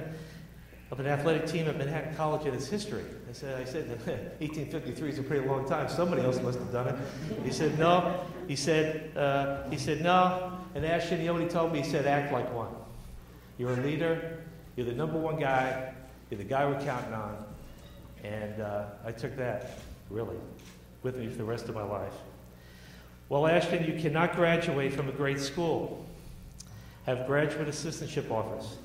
of an athletic team at Manhattan College in its history. I said, 1853 is a pretty long time. Somebody else must have done it. He said, no. He said, no. And Ashton, you know what he told me? He said, act like one. You're a leader. You're the number 1 guy. You're the guy we're counting on. And I took that, really, with me for the rest of my life. Well, Ashton, you cannot graduate from a great school, have graduate assistantship offers,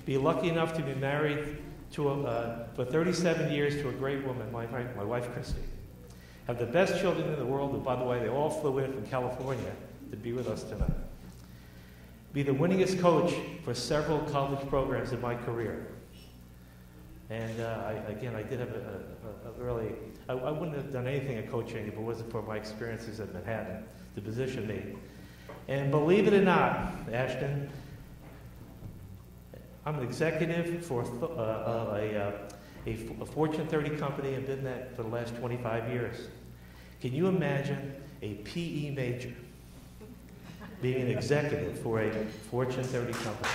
be lucky enough to be married for 37 years to a great woman, my wife, Christy, have the best children in the world, and by the way, they all flew in from California to be with us tonight. Be the winningest coach for several college programs in my career. And I did have a really, I wouldn't have done anything in coaching if it wasn't for my experiences at Manhattan to position me. And believe it or not, Ashton, I'm an executive for a Fortune 30 company and been that for the last 25 years. Can you imagine a PE major being an executive for a Fortune 30 company?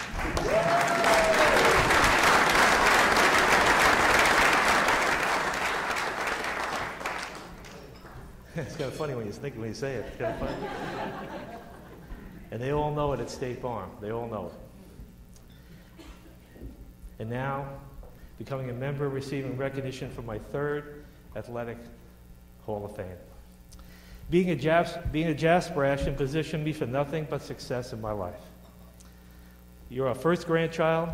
It's kind of funny when you say it. It's kind of funny. And they all know it at State Farm. They all know it. And now, becoming a member, receiving recognition for my 3rd Athletic Hall of Fame. Being a Jasper Ashton positioned me for nothing but success in my life. You're our first grandchild.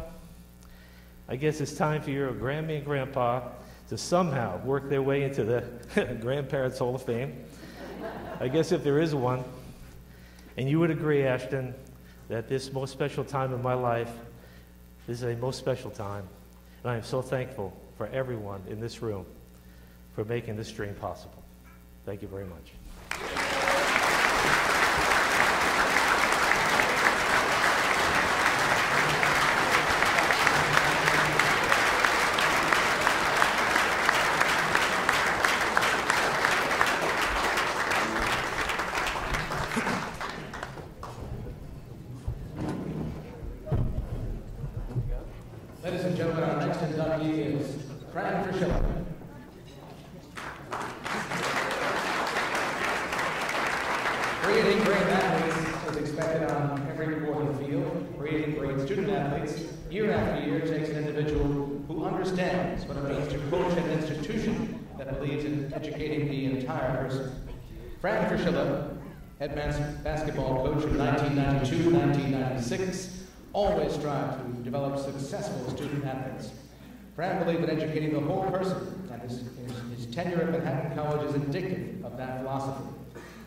I guess it's time for your Grammy and Grandpa to somehow work their way into the Grandparents Hall of Fame. I guess if there is one. And you would agree, Ashton, that this most special time in my life is a most special time. And I am so thankful for everyone in this room for making this dream possible. Thank you very much. Ladies and gentlemen, our next inductee is Fran Fraschilla. Creating great athletes is expected on every court in the field. Creating great student athletes year after year takes an individual who understands what it means to coach an institution that believes in educating the entire person. Fran Fraschilla, head basketball coach from 1992 to 1996, always strived to develop successful student athletes. Fran believed in educating the whole person, and his tenure at Manhattan College is indicative of that philosophy.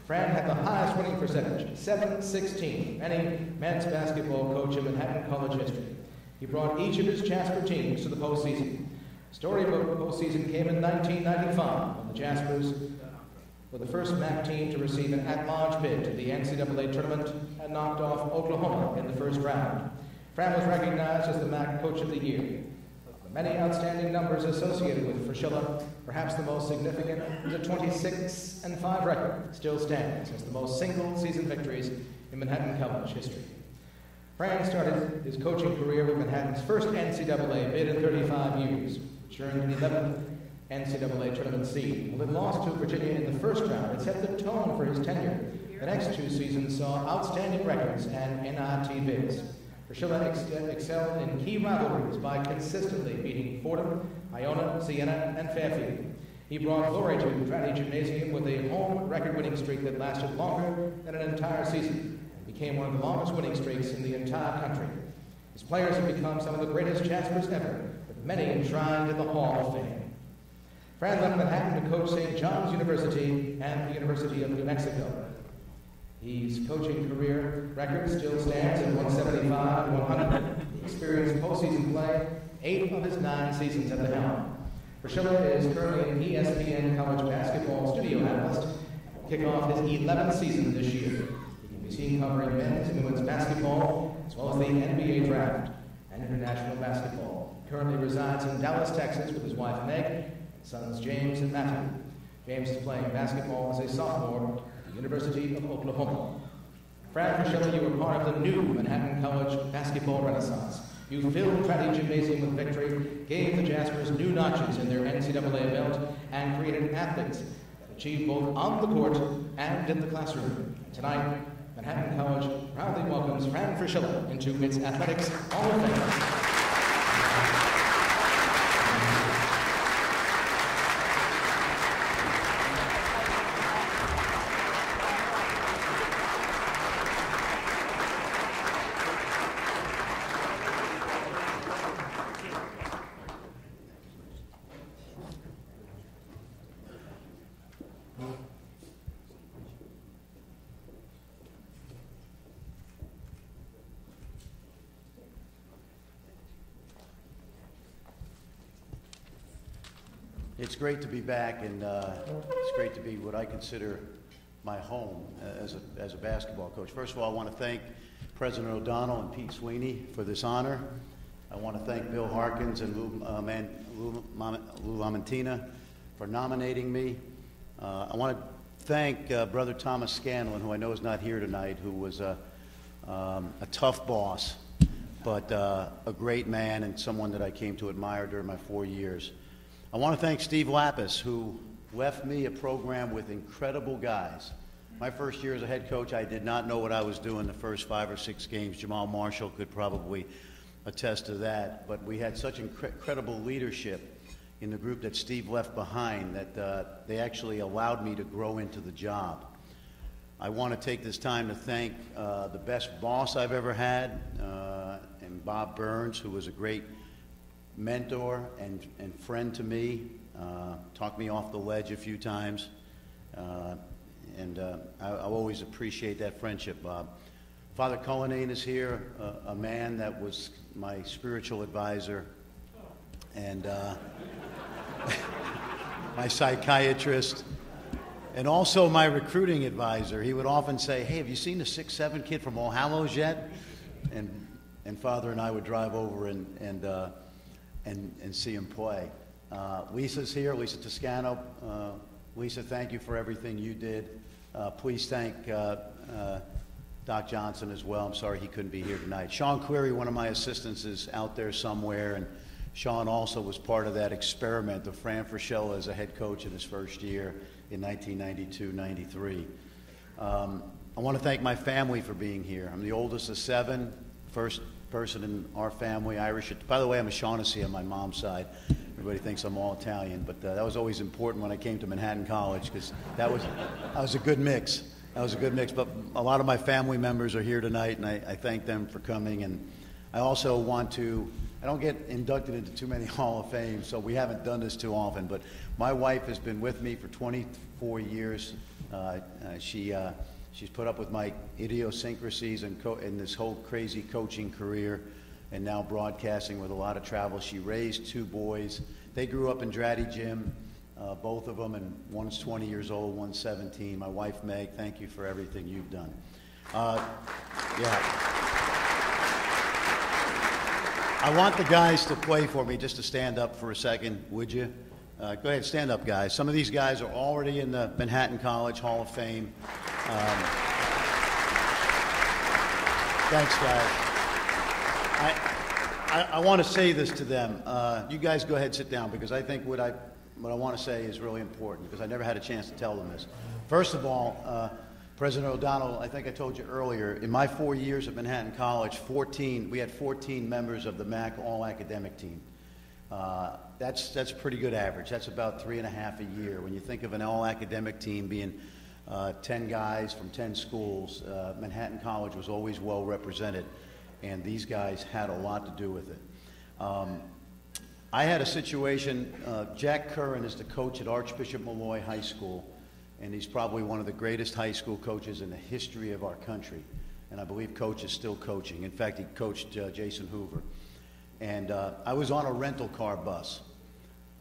Fran had the highest winning percentage, 716, of any men's basketball coach in Manhattan College history. He brought each of his Jasper teams to the postseason. Storybook postseason came in 1995 when the Jaspers were the first MAC team to receive an at-large bid to the NCAA tournament and knocked off Oklahoma in the first round. Fran was recognized as the MAC Coach of the Year. The many outstanding numbers associated with Fraschilla, perhaps the most significant is a 26-5 record, still stands as the most single-season victories in Manhattan College history. Fran started his coaching career with Manhattan's first NCAA bid in 35 years, ensuring the 11th NCAA tournament seed. While it lost to Virginia in the first round, it set the tone for his tenure. The next two seasons saw outstanding records and NIT bids. Fraschilla excelled in key rivalries by consistently beating Fordham, Iona, Siena, and Fairfield. He brought glory to Trinity Gymnasium with a home record-winning streak that lasted longer than an entire season and became one of the longest winning streaks in the entire country. His players have become some of the greatest Jaspers ever, with many enshrined in the Hall of Fame. Fran left Manhattan to coach St. John's University and the University of New Mexico. His coaching career record still stands at 175 and 100. He experienced postseason play 8 of his 9 seasons at the helm. Fraschilla is currently an ESPN college basketball studio analyst and will kick off his 11th season this year. He can be seen covering men's and women's basketball, as well as the NBA draft and international basketball. He currently resides in Dallas, Texas with his wife Meg, sons James and Matthew. James is playing basketball as a sophomore at the University of Oklahoma. Fran Fraschilla, you were part of the new Manhattan College basketball renaissance. You filled Trinity Gymnasium with victory, gave the Jaspers new notches in their NCAA belt, and created athletes that achieved both on the court and in the classroom. Tonight, Manhattan College proudly welcomes Fran Fraschilla into its Athletics Hall of Fame. It's great to be back, and it's great to be what I consider my home as a basketball coach. First of all, I want to thank President O'Donnell and Pete Sweeney for this honor. I want to thank Bill Harkins and Lou Lamantina for nominating me. I want to thank Brother Thomas Scanlon, who I know is not here tonight, who was a tough boss, but a great man and someone that I came to admire during my 4 years. I want to thank Steve Lapis, who left me a program with incredible guys. My first year as a head coach, I did not know what I was doing the first 5 or 6 games. Jamal Marshall could probably attest to that. But we had such incredible leadership in the group that Steve left behind that they actually allowed me to grow into the job. I want to take this time to thank the best boss I've ever had, and Bob Burns, who was a great mentor and friend to me, talked me off the ledge a few times, and I'll always appreciate that friendship, Bob. Father Culinac is here, a man that was my spiritual advisor and my psychiatrist, and also my recruiting advisor. He would often say, "Hey, have you seen the 6'7" kid from All Hallows yet?" And Father and I would drive over and see him play. Lisa's here, Lisa Toscano. Lisa, thank you for everything you did. Please thank Doc Johnson as well. I'm sorry he couldn't be here tonight. Sean Cleary, one of my assistants, is out there somewhere, and Sean also was part of that experiment of Fran Fraschilla as a head coach in his first year in 1992-93. I want to thank my family for being here. I'm the oldest of 7, first person in our family, Irish. By the way, I'm a Shaughnessy on my mom's side. Everybody thinks I'm all Italian, but that was always important when I came to Manhattan College, because that was a good mix. That was a good mix. But a lot of my family members are here tonight, and I thank them for coming. And I also want to I don't get inducted into too many Hall of Fame, so we haven't done this too often. But my wife has been with me for 24 years. She's put up with my idiosyncrasies and this whole crazy coaching career, and now broadcasting with a lot of travel. She raised 2 boys. They grew up in Dratty Gym, both of them, and one's 20 years old, one's 17. My wife, Meg, thank you for everything you've done. Yeah. I want the guys to play for me, just to stand up for a second, would you? Go ahead, stand up, guys. Some of these guys are already in the Manhattan College Hall of Fame. Thanks, guys. I want to say this to them. You guys go ahead, sit down, because I think what I want to say is really important, because I never had a chance to tell them this. First of all, President O'Donnell, I think I told you earlier, in my 4 years at Manhattan College, we had 14 members of the MAC All-Academic Team. That's a pretty good average. That's about 3.5 a year. When you think of an all-academic team being 10 guys from 10 schools, Manhattan College was always well represented, and these guys had a lot to do with it. I had a situation, Jack Curran is the coach at Archbishop Molloy High School, and he's probably one of the greatest high school coaches in the history of our country. And I believe Coach is still coaching. In fact, he coached Jason Hoover. And I was on a rental car bus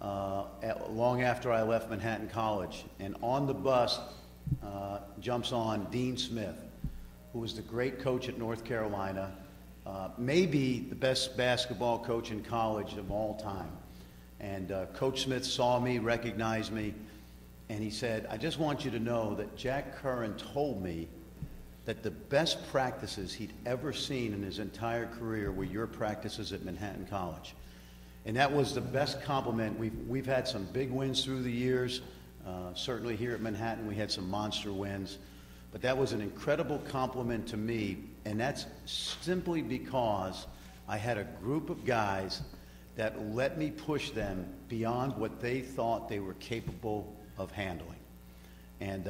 long after I left Manhattan College. And on the bus jumps on Dean Smith, who was the great coach at North Carolina, maybe the best basketball coach in college of all time. And Coach Smith saw me, recognized me, and he said, I just want you to know that Jack Curran told me that the best practices he'd ever seen in his entire career were your practices at Manhattan College. And that was the best compliment. We've had some big wins through the years. Certainly here at Manhattan, we had some monster wins. But that was an incredible compliment to me, and that's simply because I had a group of guys that let me push them beyond what they thought they were capable of handling. And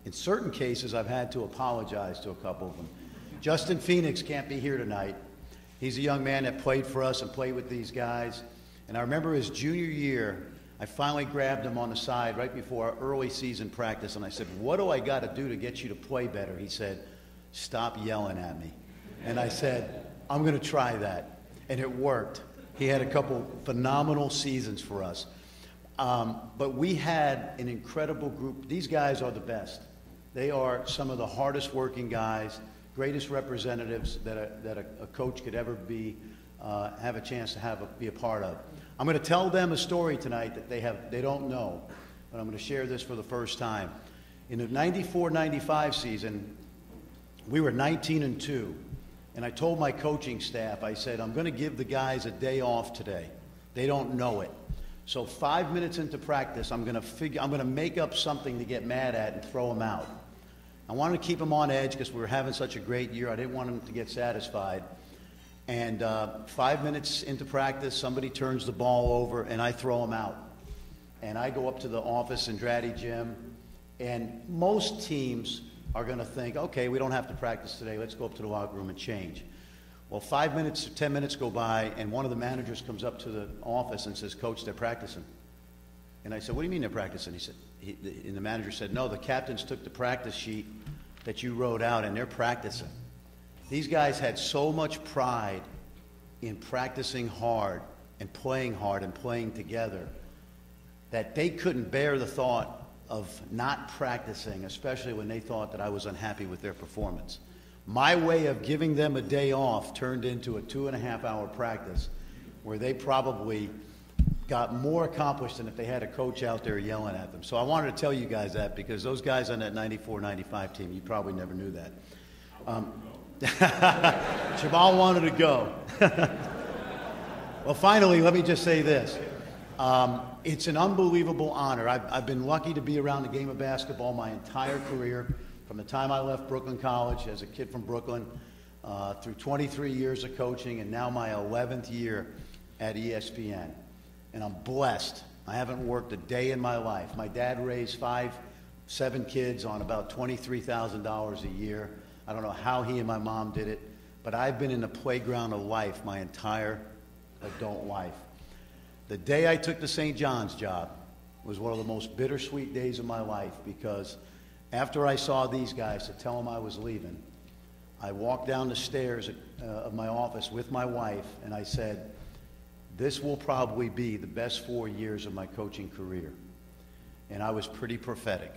in certain cases, I've had to apologize to a couple of them. Justin Phoenix can't be here tonight. He's a young man that played for us and played with these guys. And I remember his junior year, I finally grabbed him on the side right before our early season practice, and I said, what do I got to do to get you to play better? He said, stop yelling at me. And I said, I'm going to try that. And it worked. He had a couple phenomenal seasons for us. But we had an incredible group. These guys are the best. They are some of the hardest working guys, greatest representatives that a coach could ever have a chance to be a part of. I'm going to tell them a story tonight that they don't know, but I'm going to share this for the first time. In the 94-95 season, we were 19-2, and I told my coaching staff, I said, I'm going to give the guys a day off today. They don't know it. So 5 minutes into practice, I'm going to make up something to get mad at and throw them out. I wanted to keep them on edge because we were having such a great year. I didn't want them to get satisfied. And 5 minutes into practice, somebody turns the ball over, and I throw them out. And I go up to the office in Dratty Gym, and most teams are going to think, okay, we don't have to practice today. Let's go up to the locker room and change. Well, 5 minutes or 10 minutes go by, and one of the managers comes up to the office and says, Coach, they're practicing. And I said, what do you mean they're practicing? And the manager said, no, the captains took the practice sheet that you wrote out, and they're practicing. These guys had so much pride in practicing hard and playing together that they couldn't bear the thought of not practicing, especially when they thought that I was unhappy with their performance. My way of giving them a day off turned into a 2.5-hour practice where they probably got more accomplished than if they had a coach out there yelling at them. So I wanted to tell you guys that because those guys on that 94-95 team, you probably never knew that. Jamal wanted to go. Well, finally, let me just say this. It's an unbelievable honor. I've been lucky to be around the game of basketball my entire career. From the time I left Brooklyn College as a kid from Brooklyn, through 23 years of coaching, and now my 11th year at ESPN. And I'm blessed. I haven't worked a day in my life. My dad raised 7 kids on about $23,000 a year. I don't know how he and my mom did it, but I've been in the playground of life my entire adult life. The day I took the St. John's job was one of the most bittersweet days of my life, because after I saw these guys to tell them I was leaving, I walked down the stairs of my office with my wife, and I said, this will probably be the best 4 years of my coaching career. And I was pretty prophetic.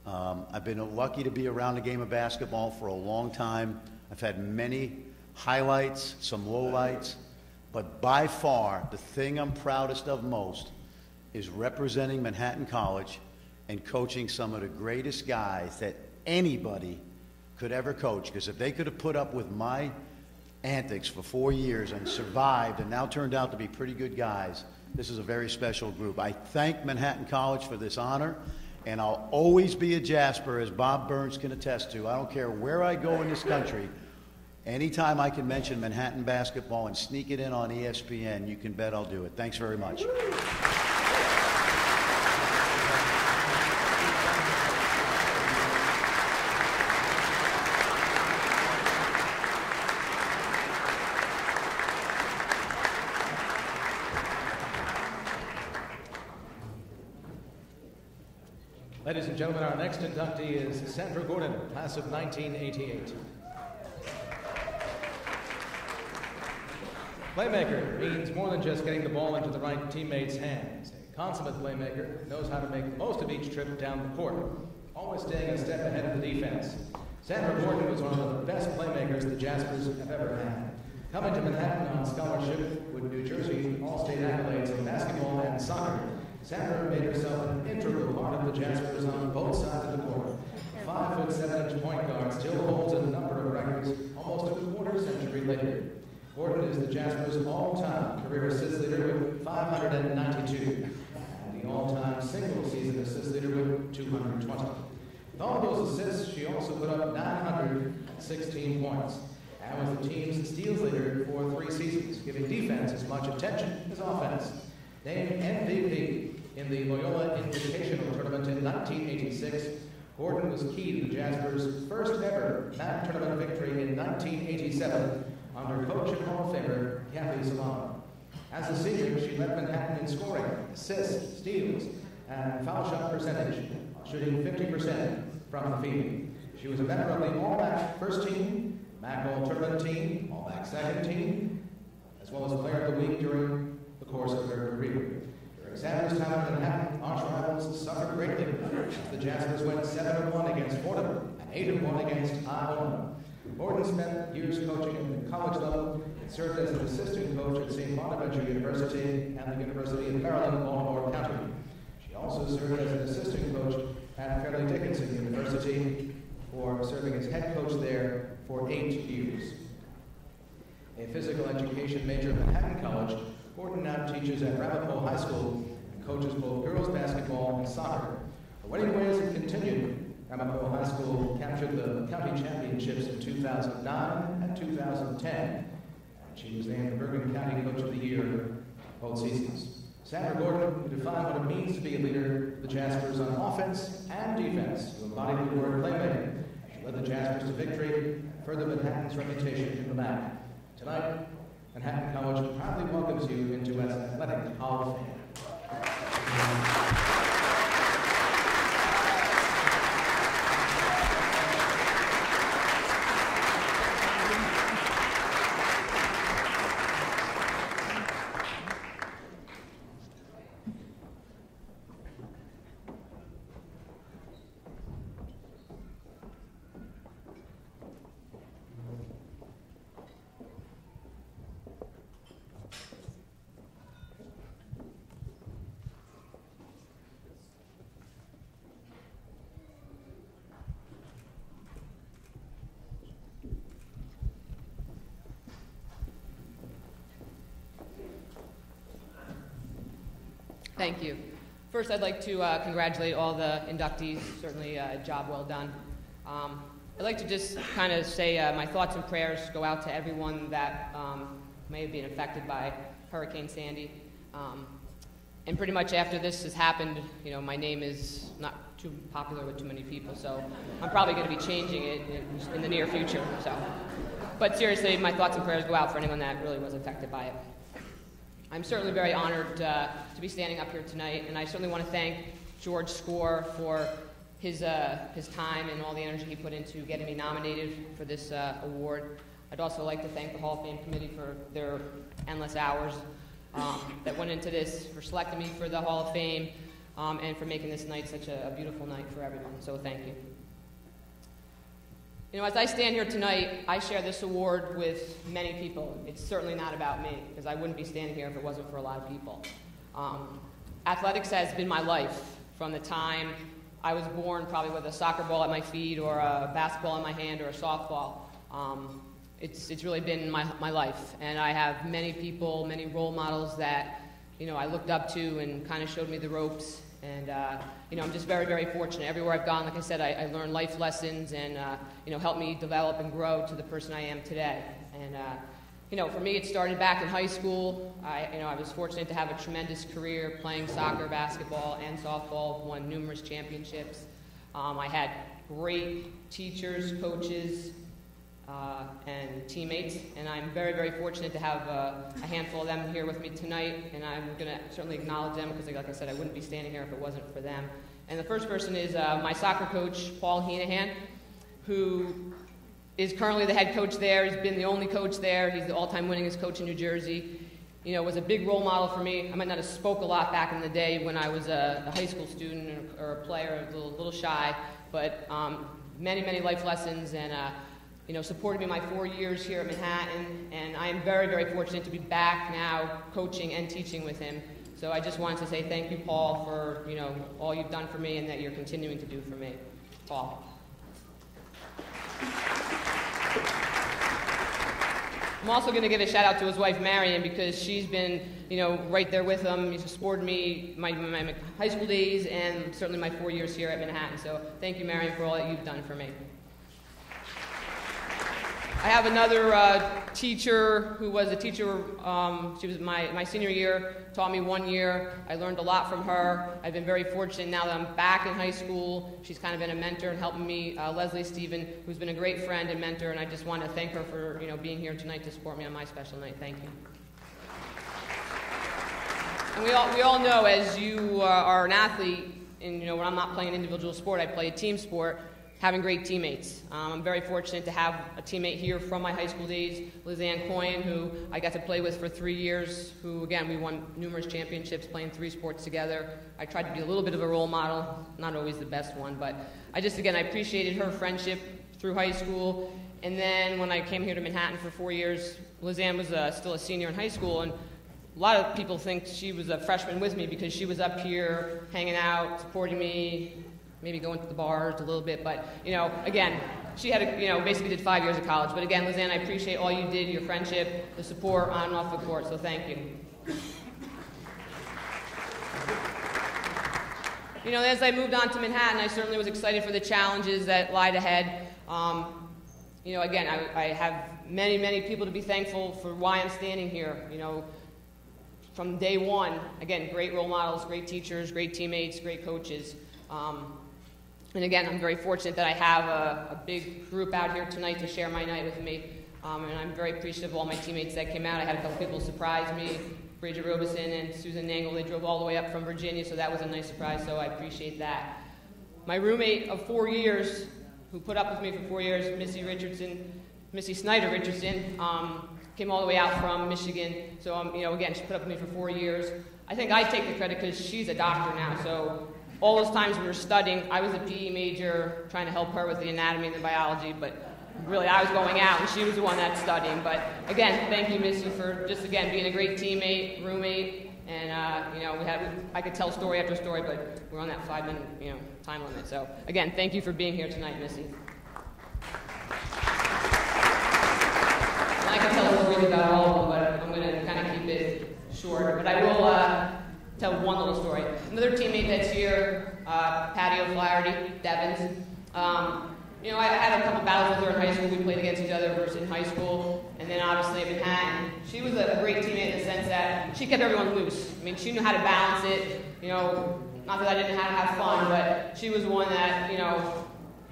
I've been lucky to be around the game of basketball for a long time. I've had many highlights, some lowlights, but by far the thing I'm proudest of most is representing Manhattan College and coaching some of the greatest guys that anybody could ever coach. Because if they could have put up with my antics for 4 years and survived and now turned out to be pretty good guys, this is a very special group. I thank Manhattan College for this honor, and I'll always be a Jasper, as Bob Burns can attest to. I don't care where I go in this country. Anytime I can mention Manhattan basketball and sneak it in on ESPN, you can bet I'll do it. Thanks very much. Ladies and gentlemen, our next inductee is Sandra Gordon, class of 1988. Playmaker means more than just getting the ball into the right teammate's hands. A consummate playmaker knows how to make the most of each trip down the court, always staying a step ahead of the defense. Sandra Gordon was one of the best playmakers the Jaspers have ever had. Coming to Manhattan on scholarship with New Jersey All-State accolades in basketball and soccer, Sandra made herself an integral part of the Jaspers on both sides of the court. A 5'7" point guard still holds a number of records almost a quarter-century later. Gordon is the Jaspers' all-time career assist leader with 592, and the all-time single-season assist leader with 220. With all those assists, she also put up 916 points, and was the team's steals leader for 3 seasons, giving defense as much attention as offense. Named MVP in the Loyola Invitational Tournament in 1986, Gordon was key to the Jaspers' first ever MAC tournament victory in 1987 under coach and Hall of Famer Kathy Solano. As a senior, she led Manhattan in scoring, assists, steals, and foul shot percentage, shooting 50% from the field. She was a member of the All-MAC first team, MAC All-Tournament team, All-MAC second team, as well as Player of the Week during the course of her career. During Sandra's time in Manhattan, arch rivals suffered greatly as the Jaspers went 7-1 against Fordham and 8-1 against Iona. Gordon spent years coaching at the college level and served as an assistant coach at St. Bonaventure University and the University of Maryland, Baltimore County. She also served as an assistant coach at Fairleigh Dickinson University, for serving as head coach there for 8 years. A physical education major at Manhattan College, Gordon now teaches at Ramapo High School and coaches both girls basketball and soccer. The winning ways have continued. Ramapo High School captured the county championships in 2009 and 2010. And she was named the Bergen County Coach of the Year both seasons. Sandra Gordon, who defined what it means to be a leader of the Jaspers on offense and defense, who embodied the word playmaker. She led the Jaspers to victory and furthered Manhattan's reputation in the MAC. Tonight, Manhattan College proudly welcomes you into its Athletic Hall of Fame. Thank you. First, I'd like to congratulate all the inductees. Certainly a job well done. I'd like to just kind of say my thoughts and prayers go out to everyone that may have been affected by Hurricane Sandy. And pretty much after this has happened, you know, my name is not too popular with too many people, so I'm probably going to be changing it in the near future. So, but seriously, my thoughts and prayers go out for anyone that really was affected by it. I'm certainly very honored to be standing up here tonight, and I certainly want to thank George Score for his time and all the energy he put into getting me nominated for this award. I'd also like to thank the Hall of Fame committee for their endless hours that went into this, for selecting me for the Hall of Fame, and for making this night such a beautiful night for everyone. So thank you. You know, as I stand here tonight, I share this award with many people. It's certainly not about me, because I wouldn't be standing here if it wasn't for a lot of people. Athletics has been my life from the time I was born, probably with a soccer ball at my feet or a basketball in my hand or a softball. It's really been my life, and I have many people, many role models that, you know, I looked up to and kind of showed me the ropes. And, you know, I'm just very, very fortunate. Everywhere I've gone, like I said, I learned life lessons and, you know, helped me develop and grow to the person I am today. And, you know, for me, it started back in high school. I was fortunate to have a tremendous career playing soccer, basketball, and softball, won numerous championships. I had great teachers, coaches, and teammates, and I'm very, very fortunate to have a handful of them here with me tonight, and I'm going to certainly acknowledge them because, like I said, I wouldn't be standing here if it wasn't for them. And the first person is my soccer coach, Paul Heenahan, who is currently the head coach there. He's been the only coach there. He's the all-time winningest coach in New Jersey. You know, was a big role model for me. I might not have spoke a lot back in the day when I was a high school student or a player, a little shy, but many, many life lessons, and you know, supported me my 4 years here at Manhattan, and I am very, very fortunate to be back now coaching and teaching with him. So I just wanted to say thank you, Paul, for, you know, all you've done for me and that you're continuing to do for me. Paul. I'm also going to give a shout out to his wife, Marion, because she's been, you know, right there with him. He's supported me my high school days and certainly my 4 years here at Manhattan. So thank you, Marion, for all that you've done for me. I have another teacher who was a teacher, she was my senior year, taught me 1 year. I learned a lot from her. I've been very fortunate now that I'm back in high school. She's kind of been a mentor and helping me, Leslie Stephen, who's been a great friend and mentor, and I just want to thank her for, you know, being here tonight to support me on my special night. Thank you. And we all know, as you are an athlete, and, you know, when I'm not playing an individual sport, I play a team sport, having great teammates. I'm very fortunate to have a teammate here from my high school days, Lizanne Coyne, who I got to play with for 3 years, who, again, we won numerous championships playing 3 sports together. I tried to be a little bit of a role model, not always the best one, but I appreciated her friendship through high school. And then when I came here to Manhattan for 4 years, Lizanne was still a senior in high school, and a lot of people think she was a freshman with me because she was up here hanging out, supporting me, maybe going to the bars a little bit, but, you know, again, she had, basically did 5 years of college. But again, Lizanne, I appreciate all you did, your friendship, the support on and off the court, so thank you. You know, as I moved on to Manhattan, I certainly was excited for the challenges that lied ahead. You know, again, I have many, many people to be thankful for why I'm standing here. You know, from day one, again, great role models, great teachers, great teammates, great coaches. And again, I'm very fortunate that I have a big group out here tonight to share my night with me. And I'm very appreciative of all my teammates that came out. I had a couple people surprise me, Bridget Robeson and Susan Nangle. They drove all the way up from Virginia, so that was a nice surprise, so I appreciate that. My roommate of 4 years, who put up with me for 4 years, Missy Snyder Richardson, came all the way out from Michigan. So, again, she put up with me for 4 years. I think I take the credit because she's a doctor now, so all those times we were studying, I was a PE major trying to help her with the anatomy and the biology, but really I was going out and she was the one that's studying. But again, thank you, Missy, for just, again, being a great teammate, roommate, and, I could tell story after story, but we're on that 5-minute, time limit. So again, thank you for being here tonight, Missy. And I could tell stories about all of them, but I'm going to kind of keep it short. But I will tell one little story. Another teammate that's here, Patty O'Flaherty, Devins. I had a couple battles with her in high school. We played against each other versus in high school. And then obviously in Manhattan, she was a great teammate in the sense that she kept everyone loose. I mean, she knew how to balance it. Not that I didn't know how to have fun, but she was one that,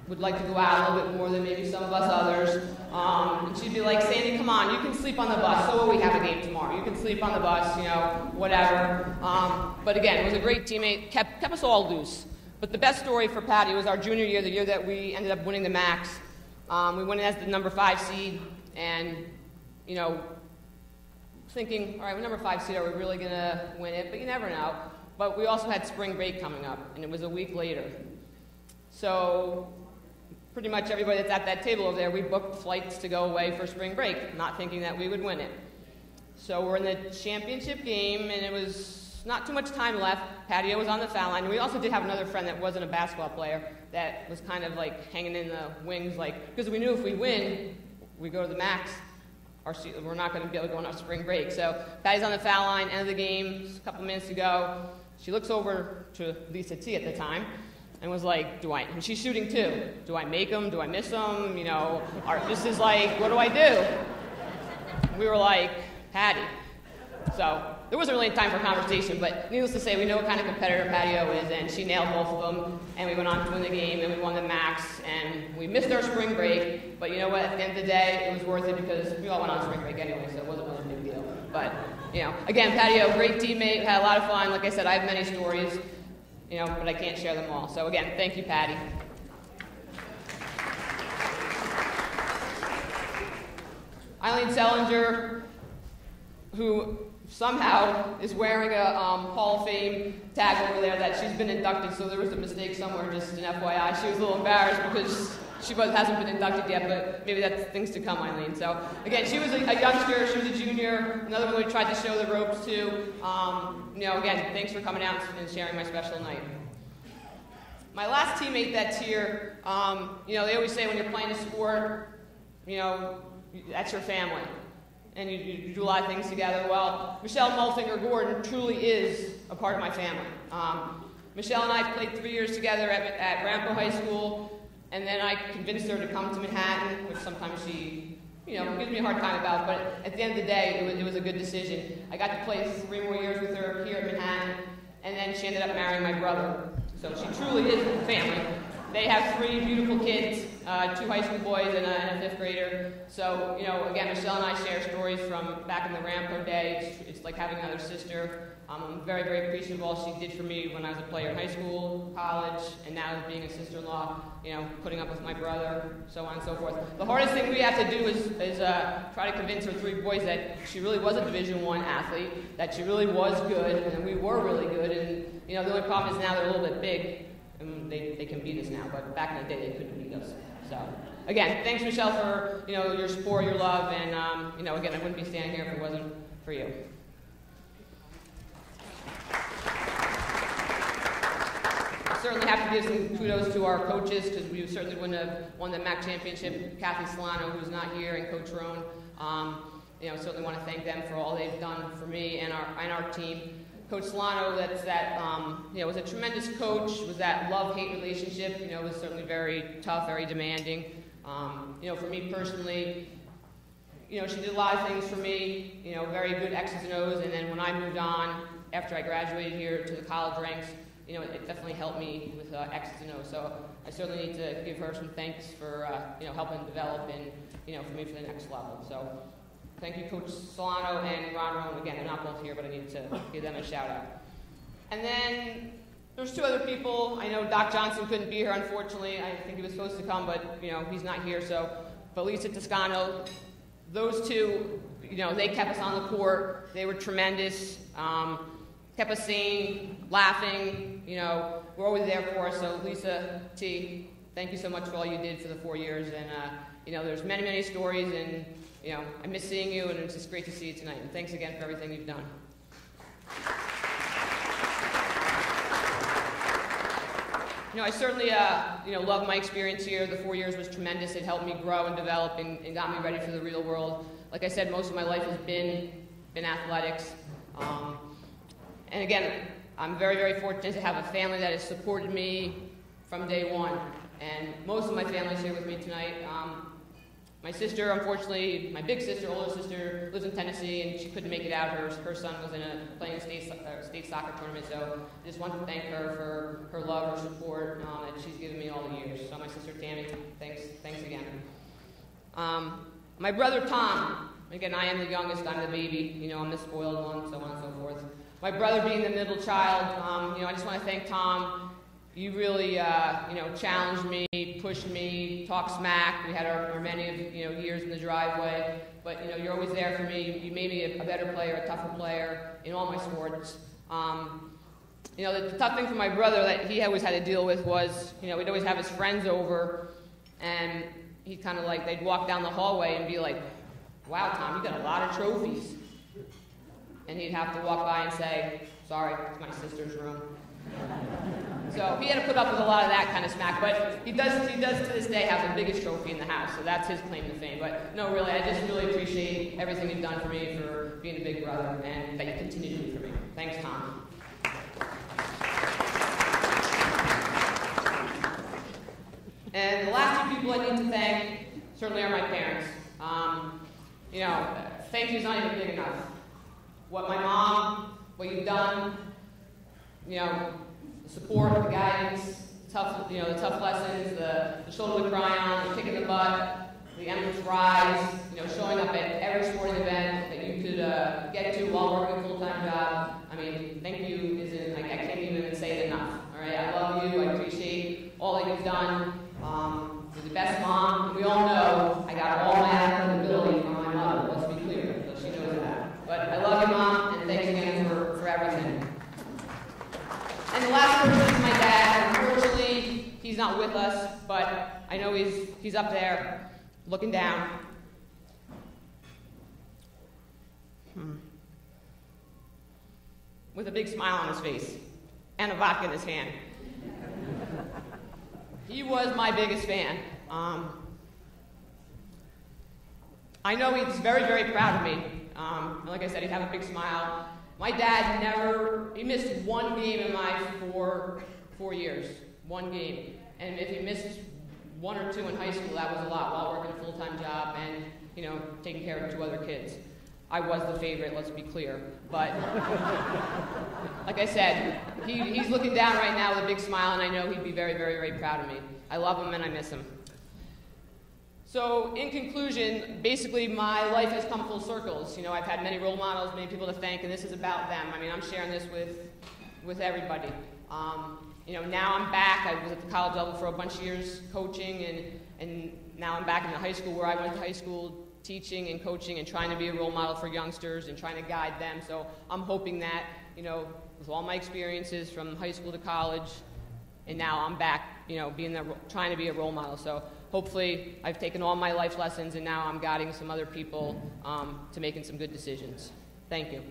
would like to go out a little bit more than maybe some of us others. And she'd be like, Sandy, come on, you can sleep on the bus. So will we have a game tomorrow? You can sleep on the bus, whatever. But again, was a great teammate, kept us all loose. But the best story for Patty was our junior year, the year that we ended up winning the Max. We went in as the number 5 seed, and, thinking, all right, we're number 5 seed, are we really going to win it? But you never know. But we also had spring break coming up, and it was a week later. So pretty much everybody that's at that table over there, we booked flights to go away for spring break, not thinking that we would win it. So we're in the championship game, and it was not too much time left. Patio was on the foul line. And we also did have another friend that wasn't a basketball player that was kind of like hanging in the wings, because we knew if we win, we go to the Max. We're not going to be able to go on our spring break. So Patty's on the foul line, end of the game, a couple minutes to go. She looks over to Lisa T at the time and was like, and she's shooting too. Do I make them? Do I miss them? This is like, what do I do? We were like, Patty. So there wasn't really time for conversation, but needless to say, we know what kind of competitor Patio is, and she nailed both of them, and we went on to win the game, and we won the Max, and we missed our spring break, but you know what, at the end of the day, it was worth it because we all went on spring break anyway, so it wasn't really a big deal. But, again, Patio, great teammate, had a lot of fun. Like I said, I have many stories, but I can't share them all. So again, thank you, Patty. Eileen Sellinger, who somehow is wearing a Hall of Fame tag over there that she's been inducted, so there was a mistake somewhere, just an FYI. She was a little embarrassed because she hasn't been inducted yet, but maybe that's things to come, Eileen. So, again, she was a youngster, she was a junior, another one we tried to show the ropes to. Again, thanks for coming out and sharing my special night. My last teammate that's here, they always say when you're playing a sport, that's your family. And you do a lot of things together. Well, Michelle Mulfinger Gordon truly is a part of my family. Michelle and I played 3 years together at Rampo High School, and then I convinced her to come to Manhattan, which sometimes she, gives me a hard time about, but at the end of the day, it was a good decision. I got to play 3 more years with her here at Manhattan, and then she ended up marrying my brother. So she truly is family. They have 3 beautiful kids, 2 high school boys and a 5th grader. So, again, Michelle and I share stories from back in the Rampo days. It's like having another sister. I'm very, very appreciative of all she did for me when I was a player in high school, college, and now being a sister-in-law, putting up with my brother, so on and so forth. The hardest thing we have to do is try to convince her 3 boys that she really was a Division I athlete, that she really was good, and we were really good. And, the only problem is now they're a little bit big. And they can beat us now, but back in the day they couldn't beat us. So, again, thanks Michelle for your support, your love, and again, I wouldn't be standing here if it wasn't for you. I certainly have to give some kudos to our coaches because we certainly wouldn't have won the MAC championship. Kathy Solano, who's not here, and Coach Roan. Certainly want to thank them for all they've done for me and our team. Coach Solano, was a tremendous coach, was that love-hate relationship, was certainly very tough, very demanding. For me personally, she did a lot of things for me, very good X's and O's, and then when I moved on, after I graduated here to the college ranks, it definitely helped me with X's and O's. So I certainly need to give her some thanks for, helping develop and, for me for the next level. So. Thank you, Coach Solano and Ron Rowan. Again, they're not both here, but I need to give them a shout-out. And then there's 2 other people. I know Doc Johnson couldn't be here, unfortunately. I think he was supposed to come, but, he's not here. So, but Lisa Toscano, those 2, they kept us on the court. They were tremendous, kept us sane, laughing. We're always there for us. So, Lisa T., thank you so much for all you did for the 4 years. And, there's many, many stories, and I miss seeing you, and it's just great to see you tonight. And thanks again for everything you've done. I certainly, love my experience here. The 4 years was tremendous. It helped me grow and develop and got me ready for the real world. Like I said, most of my life has been athletics. And again, I'm very, very fortunate to have a family that has supported me from day one. And most of my family's here with me tonight. My sister, unfortunately, my big sister, older sister, lives in Tennessee, and she couldn't make it out. Her son was playing a state soccer tournament, so I just want to thank her for her love, her support that she's given me all the years. So my sister Tammy, thanks again. My brother Tom, again, I am the youngest, I'm the baby, you know, I'm the spoiled one, so on and so forth. My brother being the middle child, you know, I just want to thank Tom. You really, you know, challenged me, pushed me, talked smack. We had our many of, you know, years in the driveway, but, you know, you're always there for me. You made me a better player, a tougher player in all my sports. You know, the tough thing for my brother that he always had to deal with was, you know, he'd always have his friends over, and he'd kind of like, they'd walk down the hallway and be like, wow, Tom, you got a lot of trophies. And he'd have to walk by and say, sorry, it's my sister's room. So he had to put up with a lot of that kind of smack, but he does to this day have the biggest trophy in the house, so that's his claim to fame. But no, really, I just really appreciate everything you've done for me, for being a big brother, and that you continue to do for me. Thanks, Tom. And the last two people I need to thank certainly are my parents. You know, thank you is not even big enough. What my mom, what you've done, you know, the support, the guidance, tough, you know, the tough lessons, the shoulder to cry on, the kick in the butt, the endless rides, you know, showing up at every sporting event that you could get to while working a full-time job. I mean, thank you isn't, like, I can't even say it enough. All right, I love you. I appreciate all that you've done. You're the best mom. We all know I got all my athletic ability from my mother. Let's be clear, so she knows that. But I love you, Mom, and thanks again for everything. And the last person is my dad. Unfortunately, he's not with us, but I know he's up there looking down. With a big smile on his face and a vodka in his hand. He was my biggest fan. I know he's very, very proud of me. Like I said, he'd have a big smile. My dad he missed one game in my four years. One game. And if he missed one or two in high school, that was a lot while working a full-time job and, you know, taking care of two other kids. I was the favorite, let's be clear. But, like I said, he's looking down right now with a big smile, and I know he'd be very, very, very proud of me. I love him and I miss him. So, in conclusion, basically my life has come full circles. You know, I've had many role models, many people to thank, and this is about them. I mean, I'm sharing this with everybody. You know, now I'm back. I was at the college level for a bunch of years coaching, and now I'm back in the high school where I went to high school, teaching and coaching and trying to be a role model for youngsters and trying to guide them. So I'm hoping that, you know, with all my experiences from high school to college, and now I'm back, you know, trying to be a role model. So hopefully I've taken all my life lessons and now I'm guiding some other people to making some good decisions. Thank you.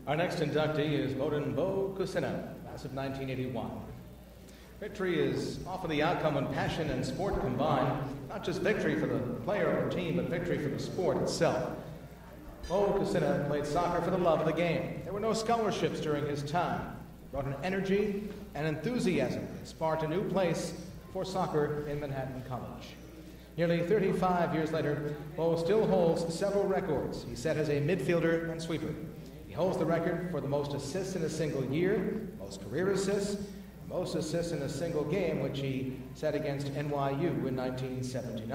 Our next inductee is Bowden Bo Kucyna, class of 1981. Victory is often the outcome when passion and sport combine. Not just victory for the player or team, but victory for the sport itself. Bo Kucyna played soccer for the love of the game. There were no scholarships during his time. He brought an energy and enthusiasm that sparked a new place for soccer in Manhattan College. Nearly 35 years later, Bo still holds several records he set as a midfielder and sweeper. He holds the record for the most assists in a single year, most career assists, and most assists in a single game, which he set against NYU in 1979.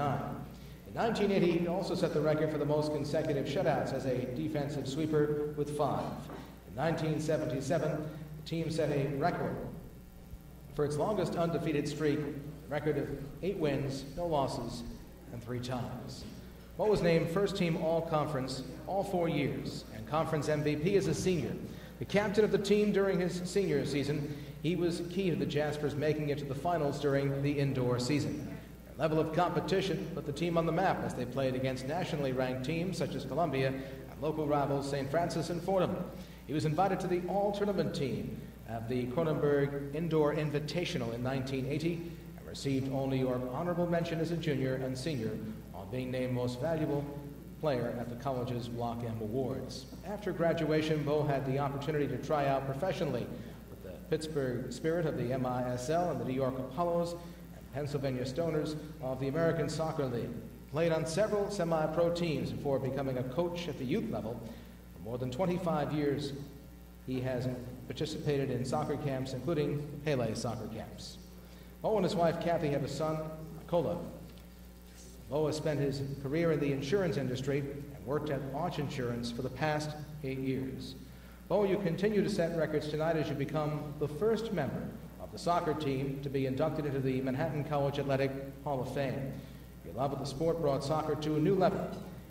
In 1980, he also set the record for the most consecutive shutouts as a defensive sweeper with 5. In 1977, the team set a record for its longest undefeated streak, a record of 8 wins, no losses, and 3 ties. Bo was named first-team All-Conference all 4 years, and Conference MVP as a senior. The captain of the team during his senior season, he was key to the Jaspers making it to the finals during the indoor season. Their level of competition put the team on the map as they played against nationally ranked teams such as Columbia and local rivals St. Francis and Fordham. He was invited to the all-tournament team at the Cronenberg Indoor Invitational in 1980 and received only your honorable mention as a junior and senior, being named Most Valuable Player at the college's Block M Awards. After graduation, Bo had the opportunity to try out professionally with the Pittsburgh Spirit of the MISL and the New York Apollos, and Pennsylvania Stoners of the American Soccer League. Played on several semi-pro teams before becoming a coach at the youth level. For more than 25 years, he has participated in soccer camps, including Pele soccer camps. Bo and his wife, Kathy, have a son, Kola. Bo has spent his career in the insurance industry and worked at Arch Insurance for the past 8 years. Bo, you continue to set records tonight as you become the first member of the soccer team to be inducted into the Manhattan College Athletic Hall of Fame. Your love of the sport brought soccer to a new level.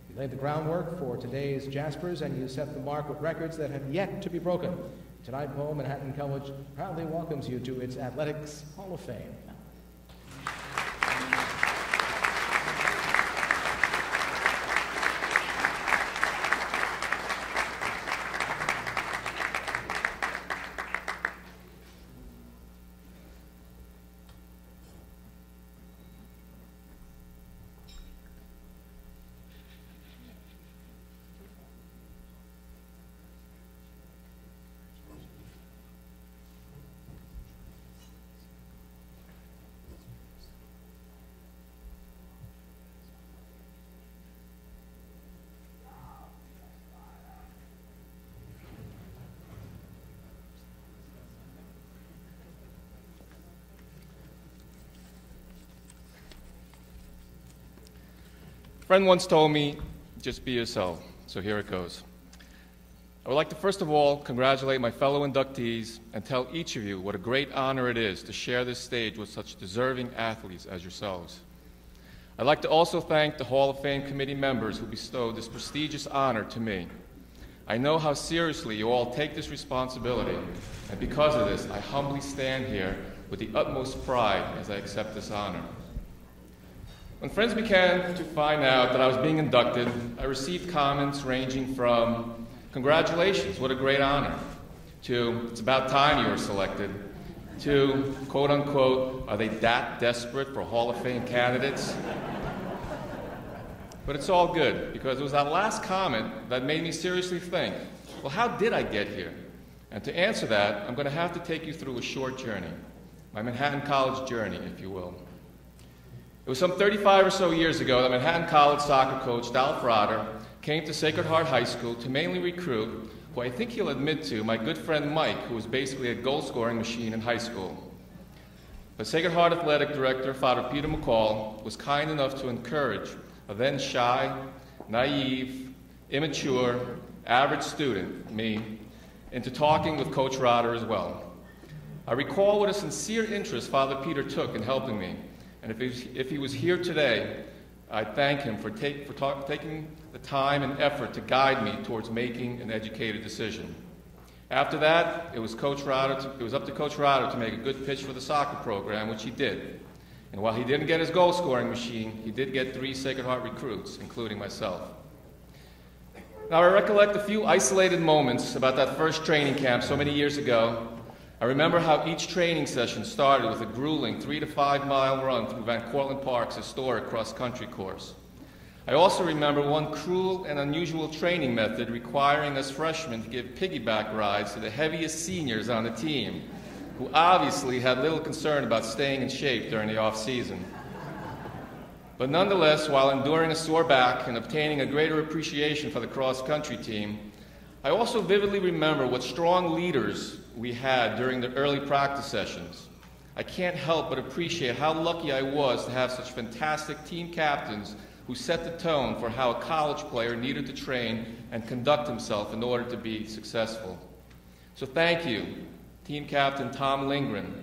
You laid the groundwork for today's Jaspers, and you set the mark with records that have yet to be broken. Tonight, Bo, Manhattan College proudly welcomes you to its Athletics Hall of Fame. A friend once told me, just be yourself, so here it goes. I would like to first of all congratulate my fellow inductees and tell each of you what a great honor it is to share this stage with such deserving athletes as yourselves. I'd like to also thank the Hall of Fame committee members who bestowed this prestigious honor to me. I know how seriously you all take this responsibility, and because of this, I humbly stand here with the utmost pride as I accept this honor. When friends began to find out that I was being inducted, I received comments ranging from, "Congratulations, what a great honor," to, "It's about time you were selected," to, quote unquote, "Are they that desperate for Hall of Fame candidates?" But it's all good, because it was that last comment that made me seriously think, well, how did I get here? And to answer that, I'm going to have to take you through a short journey, my Manhattan College journey, if you will. It was some 35 or so years ago that Manhattan College soccer coach Dal Frater came to Sacred Heart High School to mainly recruit, who I think he'll admit to, my good friend Mike, who was basically a goal-scoring machine in high school. But Sacred Heart Athletic Director, Father Peter McCall, was kind enough to encourage a then shy, naive, immature, average student, me, into talking with Coach Rotter as well. I recall what a sincere interest Father Peter took in helping me, and if he was here today, I thank him for taking the time and effort to guide me towards making an educated decision. After that, it was up to Coach Rotter to make a good pitch for the soccer program, which he did. And while he didn't get his goal-scoring machine, he did get 3 Sacred Heart recruits, including myself. Now, I recollect a few isolated moments about that first training camp so many years ago. I remember how each training session started with a grueling 3 to 5 mile run through Van Cortlandt Park's historic cross-country course. I also remember one cruel and unusual training method requiring us freshmen to give piggyback rides to the heaviest seniors on the team, who obviously had little concern about staying in shape during the off-season. But nonetheless, while enduring a sore back and obtaining a greater appreciation for the cross-country team, I also vividly remember what strong leaders we had during the early practice sessions. I can't help but appreciate how lucky I was to have such fantastic team captains who set the tone for how a college player needed to train and conduct himself in order to be successful. So thank you, Team Captain Tom Lindgren,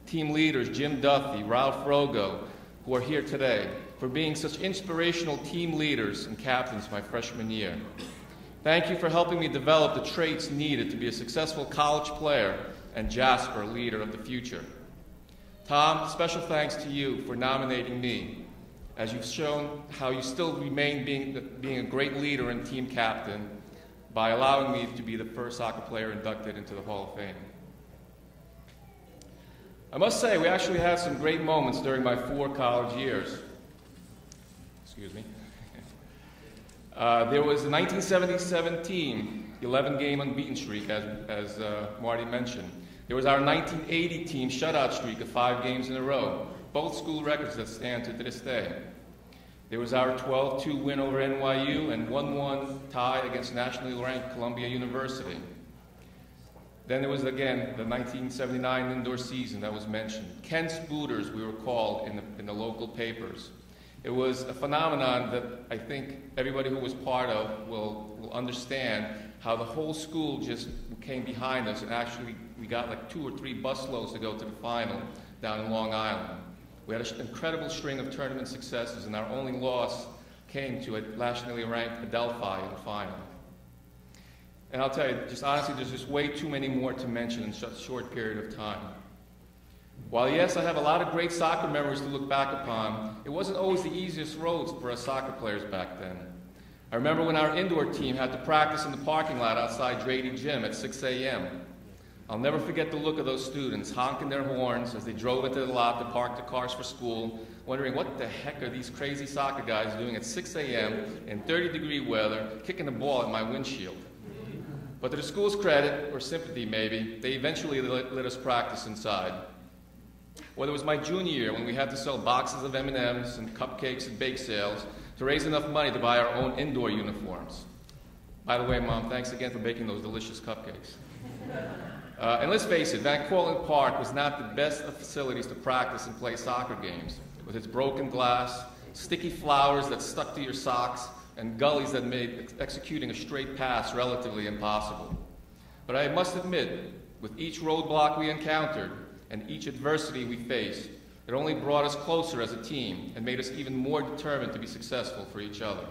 team leaders Jim Duffy, Ralph Rogo, who are here today, for being such inspirational team leaders and captains my freshman year. Thank you for helping me develop the traits needed to be a successful college player and Jasper leader of the future. Tom, special thanks to you for nominating me, as you've shown how you still remain being a great leader and team captain by allowing me to be the first soccer player inducted into the Hall of Fame. I must say, we actually had some great moments during my 4 college years. Excuse me. There was the 1977 team, 11-game unbeaten streak, as Marty mentioned. There was our 1980 team shutout streak of 5 games in a row. both school records that stand to this day. There was our 12-2 win over NYU and 1-1 tie against nationally ranked Columbia University. Then there was, again, the 1979 indoor season that was mentioned. Kent's Booters, we were called in the local papers. It was a phenomenon that I think everybody who was part of will understand how the whole school just came behind us, and actually we got like 2 or 3 busloads to go to the final down in Long Island. We had an incredible string of tournament successes, and our only loss came to a nationally ranked Adelphi in the final. And I'll tell you, just honestly, there's just way too many more to mention in such a short period of time. While yes, I have a lot of great soccer memories to look back upon, it wasn't always the easiest roads for us soccer players back then. I remember when our indoor team had to practice in the parking lot outside Drady Gym at 6 a.m. I'll never forget the look of those students honking their horns as they drove into the lot to park the cars for school, wondering what the heck are these crazy soccer guys doing at 6 a.m. in 30-degree weather, kicking the ball at my windshield. But to the school's credit, or sympathy maybe, they eventually let us practice inside. Whether it was my junior year when we had to sell boxes of M&Ms and cupcakes and bake sales to raise enough money to buy our own indoor uniforms. By the way, Mom, thanks again for baking those delicious cupcakes. And let's face it, Van Cortlandt Park was not the best of facilities to practice and play soccer games, with its broken glass, sticky flowers that stuck to your socks, and gullies that made executing a straight pass relatively impossible. But I must admit, with each roadblock we encountered and each adversity we faced, it only brought us closer as a team and made us even more determined to be successful for each other.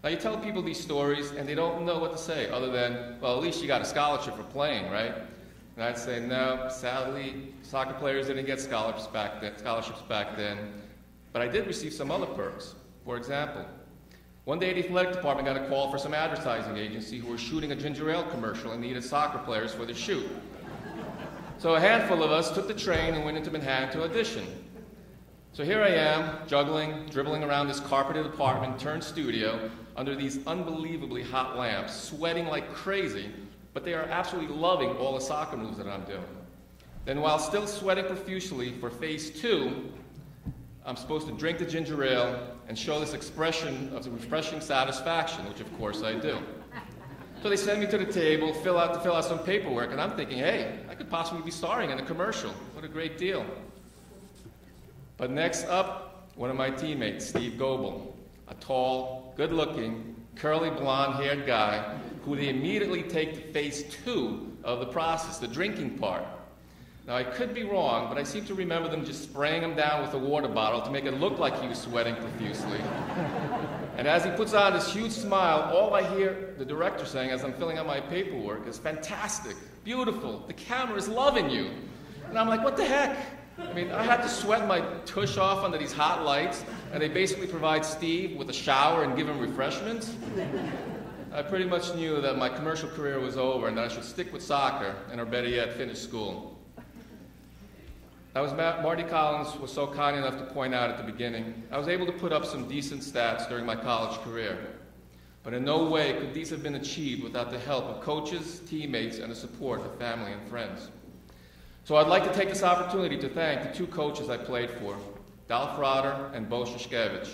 Now, you tell people these stories, and they don't know what to say other than, well, at least you got a scholarship for playing, right? And I'd say, no, sadly, soccer players didn't get scholarships back then, but I did receive some other perks. For example, one day the athletic department got a call for some advertising agency who were shooting a ginger ale commercial and needed soccer players for the shoot. So a handful of us took the train and went into Manhattan to audition. So here I am, juggling, dribbling around this carpeted apartment turned studio under these unbelievably hot lamps, sweating like crazy, but they are absolutely loving all the soccer moves that I'm doing. Then while still sweating profusely for phase 2, I'm supposed to drink the ginger ale and show this expression of refreshing satisfaction, which of course I do. So they send me to the table, fill out some paperwork, and I'm thinking, hey, I could possibly be starring in a commercial. What a great deal. But next up, one of my teammates, Steve Goebel, a tall, good-looking, curly blonde-haired guy who they immediately take to phase 2 of the process, the drinking part. Now, I could be wrong, but I seem to remember them just spraying him down with a water bottle to make it look like he was sweating profusely. And as he puts on this huge smile, all I hear the director saying as I'm filling out my paperwork is, fantastic, beautiful, the camera is loving you. And I'm like, what the heck? I mean, I had to sweat my tush off under these hot lights, and they basically provide Steve with a shower and give him refreshments. I pretty much knew that my commercial career was over and that I should stick with soccer, and or better yet, finish school. Marty Collins was so kind enough to point out at the beginning, I was able to put up some decent stats during my college career. But in no way could these have been achieved without the help of coaches, teammates, and the support of family and friends. So I'd like to take this opportunity to thank the 2 coaches I played for, Dolph Rotter and Bo Shishkevich.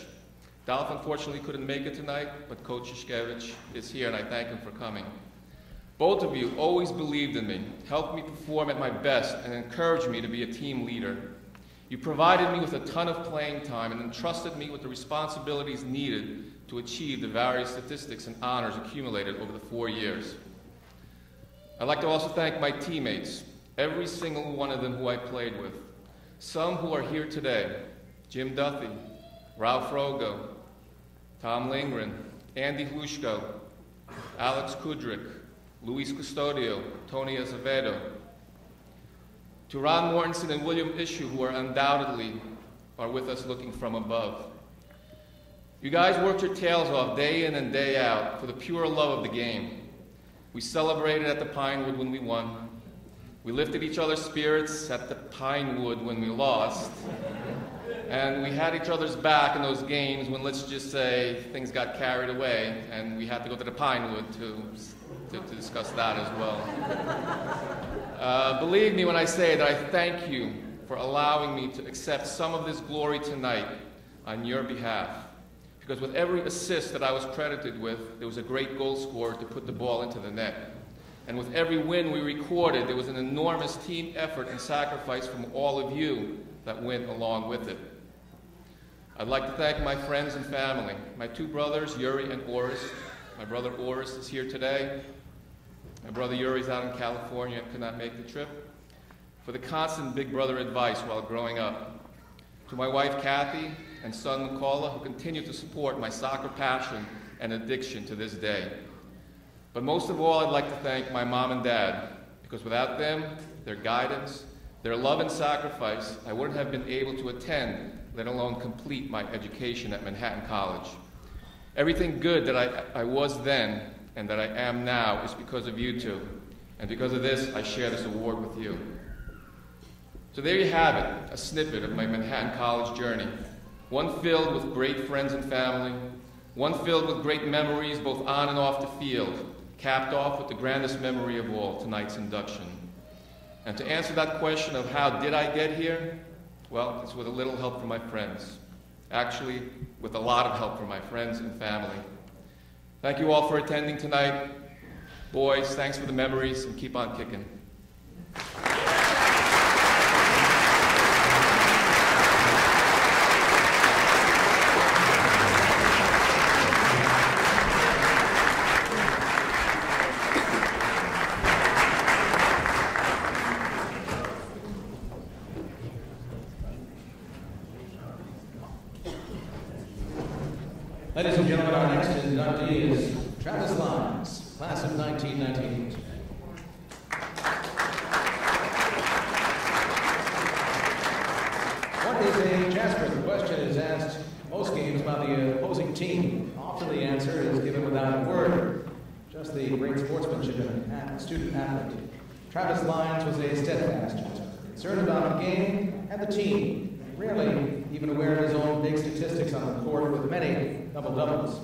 Dolph unfortunately couldn't make it tonight, but Coach Shishkevich is here and I thank him for coming. Both of you always believed in me, helped me perform at my best, and encouraged me to be a team leader. You provided me with a ton of playing time and entrusted me with the responsibilities needed to achieve the various statistics and honors accumulated over the 4 years. I'd like to also thank my teammates, every single one of them who I played with. Some who are here today, Jim Duffy, Ralph Rogo, Tom Lingren, Andy Hlushko, Alex Kudrick, Luis Custodio, Tony Azevedo, to Ron Mortensen and William Ishu, who are undoubtedly with us looking from above. You guys worked your tails off day in and day out for the pure love of the game. We celebrated at the Pinewood when we won. We lifted each other's spirits at the Pinewood when we lost. And we had each other's back in those games when, let's just say, things got carried away and we had to go to the Pinewood to discuss that as well. Believe me when I say that I thank you for allowing me to accept some of this glory tonight on your behalf. Because with every assist that I was credited with, there was a great goal scorer to put the ball into the net. And with every win we recorded, there was an enormous team effort and sacrifice from all of you that went along with it. I'd like to thank my friends and family, my two brothers, Yuri and Oris. My brother Oris is here today. My brother Yuri's out in California and could not make the trip. For the constant big brother advice while growing up. To my wife Kathy and son Nicola, who continue to support my soccer passion and addiction to this day. But most of all, I'd like to thank my mom and dad, because without them, their guidance, their love and sacrifice, I wouldn't have been able to attend, let alone complete my education at Manhattan College. Everything good that I was then and that I am now is because of you two. And because of this, I share this award with you. So there you have it, a snippet of my Manhattan College journey. One filled with great friends and family, one filled with great memories both on and off the field, capped off with the grandest memory of all, tonight's induction. And to answer that question of how did I get here, well, it's with a little help from my friends. Actually, with a lot of help from my friends and family. Thank you all for attending tonight. Boys, thanks for the memories, and keep on kicking. Ladies and gentlemen, our next inductee is Travis Lyons, class of 1998. What is a Jasper? The question is asked most games about the opposing team. Often the answer is given without a word, just the great sportsmanship and student athlete. Travis Lyons was a steadfast Jasper, concerned about the game and the team, rarely even aware of his own big statistics on the court with many double-doubles.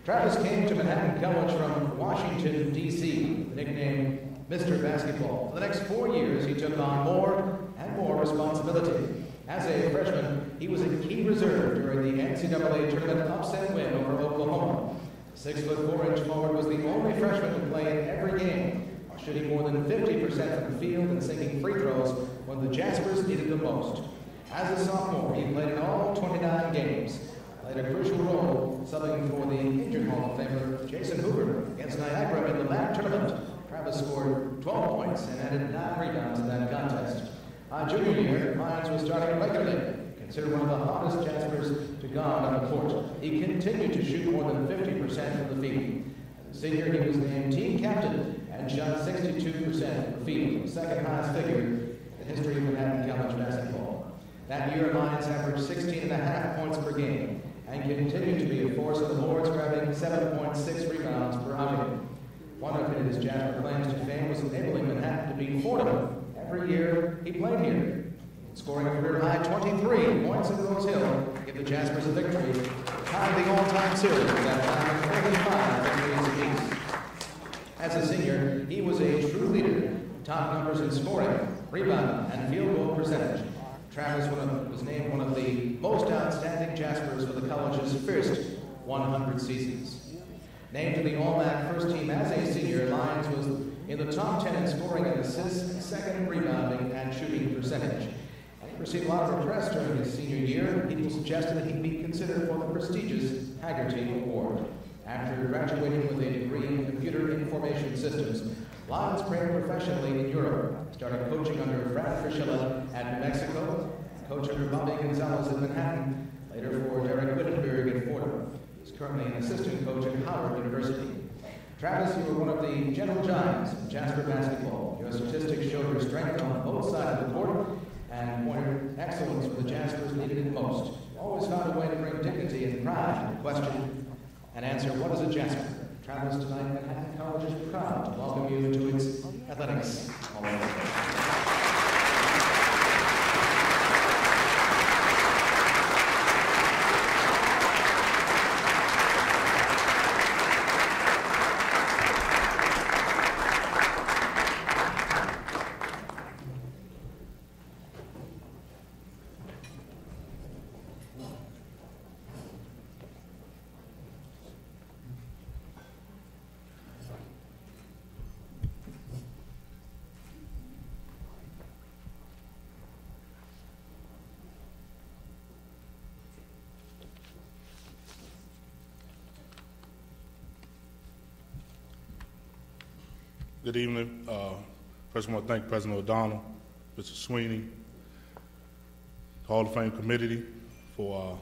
Travis came to Manhattan College from Washington, D.C., the nickname Mr. Basketball. For the next 4 years, he took on more and more responsibility. As a freshman, he was a key reserve during the NCAA tournament upset win over Oklahoma. The 6'4" forward was the only freshman to play in every game, while shooting more than 50% from the field and sinking free throws when the Jaspers needed the most. As a sophomore, he played in all 29 games, played a crucial role subbing for the injured Hall of Famer Jason Hoover against Niagara in the MAC tournament. Travis scored 12 points and added 9 rebounds in that contest. Junior year, Lyons was starting regularly, considered one of the hottest Jaspers to guard on the court. He continued to shoot more than 50% from the field. As a senior, he was named team captain and shot 62% from the field, the second highest figure in the history of Manhattan College basketball. That year, Lyons averaged 16.5 points per game and continued to be a force of the boards, grabbing 7.6 rebounds per outing. One of his Jasper claims to fame was enabling Manhattan to beat Fordham every year he played here, scoring a career-high 23 points at Rose Hill to give the Jaspers a victory, tied the all-time series at that time of 35 victories apiece. As a senior, he was a true leader, top numbers in scoring, rebounding, and field goal percentage. Travis was named one of the most outstanding Jaspers for the college's first 100 seasons. Named to the All-MAC first team as a senior, Lyons was in the top 10 in scoring and assists, second in rebounding, and shooting percentage. He received a lot of press during his senior year. People suggested that he be considered for the prestigious Haggerty Award. After graduating with a degree in computer information systems, Lyons trained professionally in Europe, started coaching under Fran Fraschilla at New Mexico, coach under Bobby Gonzalez at Manhattan, later for Derek Wittenberg at Fordham. He's currently an assistant coach at Howard University. Travis, you were one of the gentle giants of Jasper basketball. Your statistics showed your strength on both sides of the court and pointed excellence where the Jaspers needed it most. You always found a way to bring dignity and pride to the question and answer, what is a Jasper? Travis, tonight Manhattan College is proud to welcome you to its athletics. Good evening. First, I want to thank President O'Donnell, Mr. Sweeney, the Hall of Fame committee for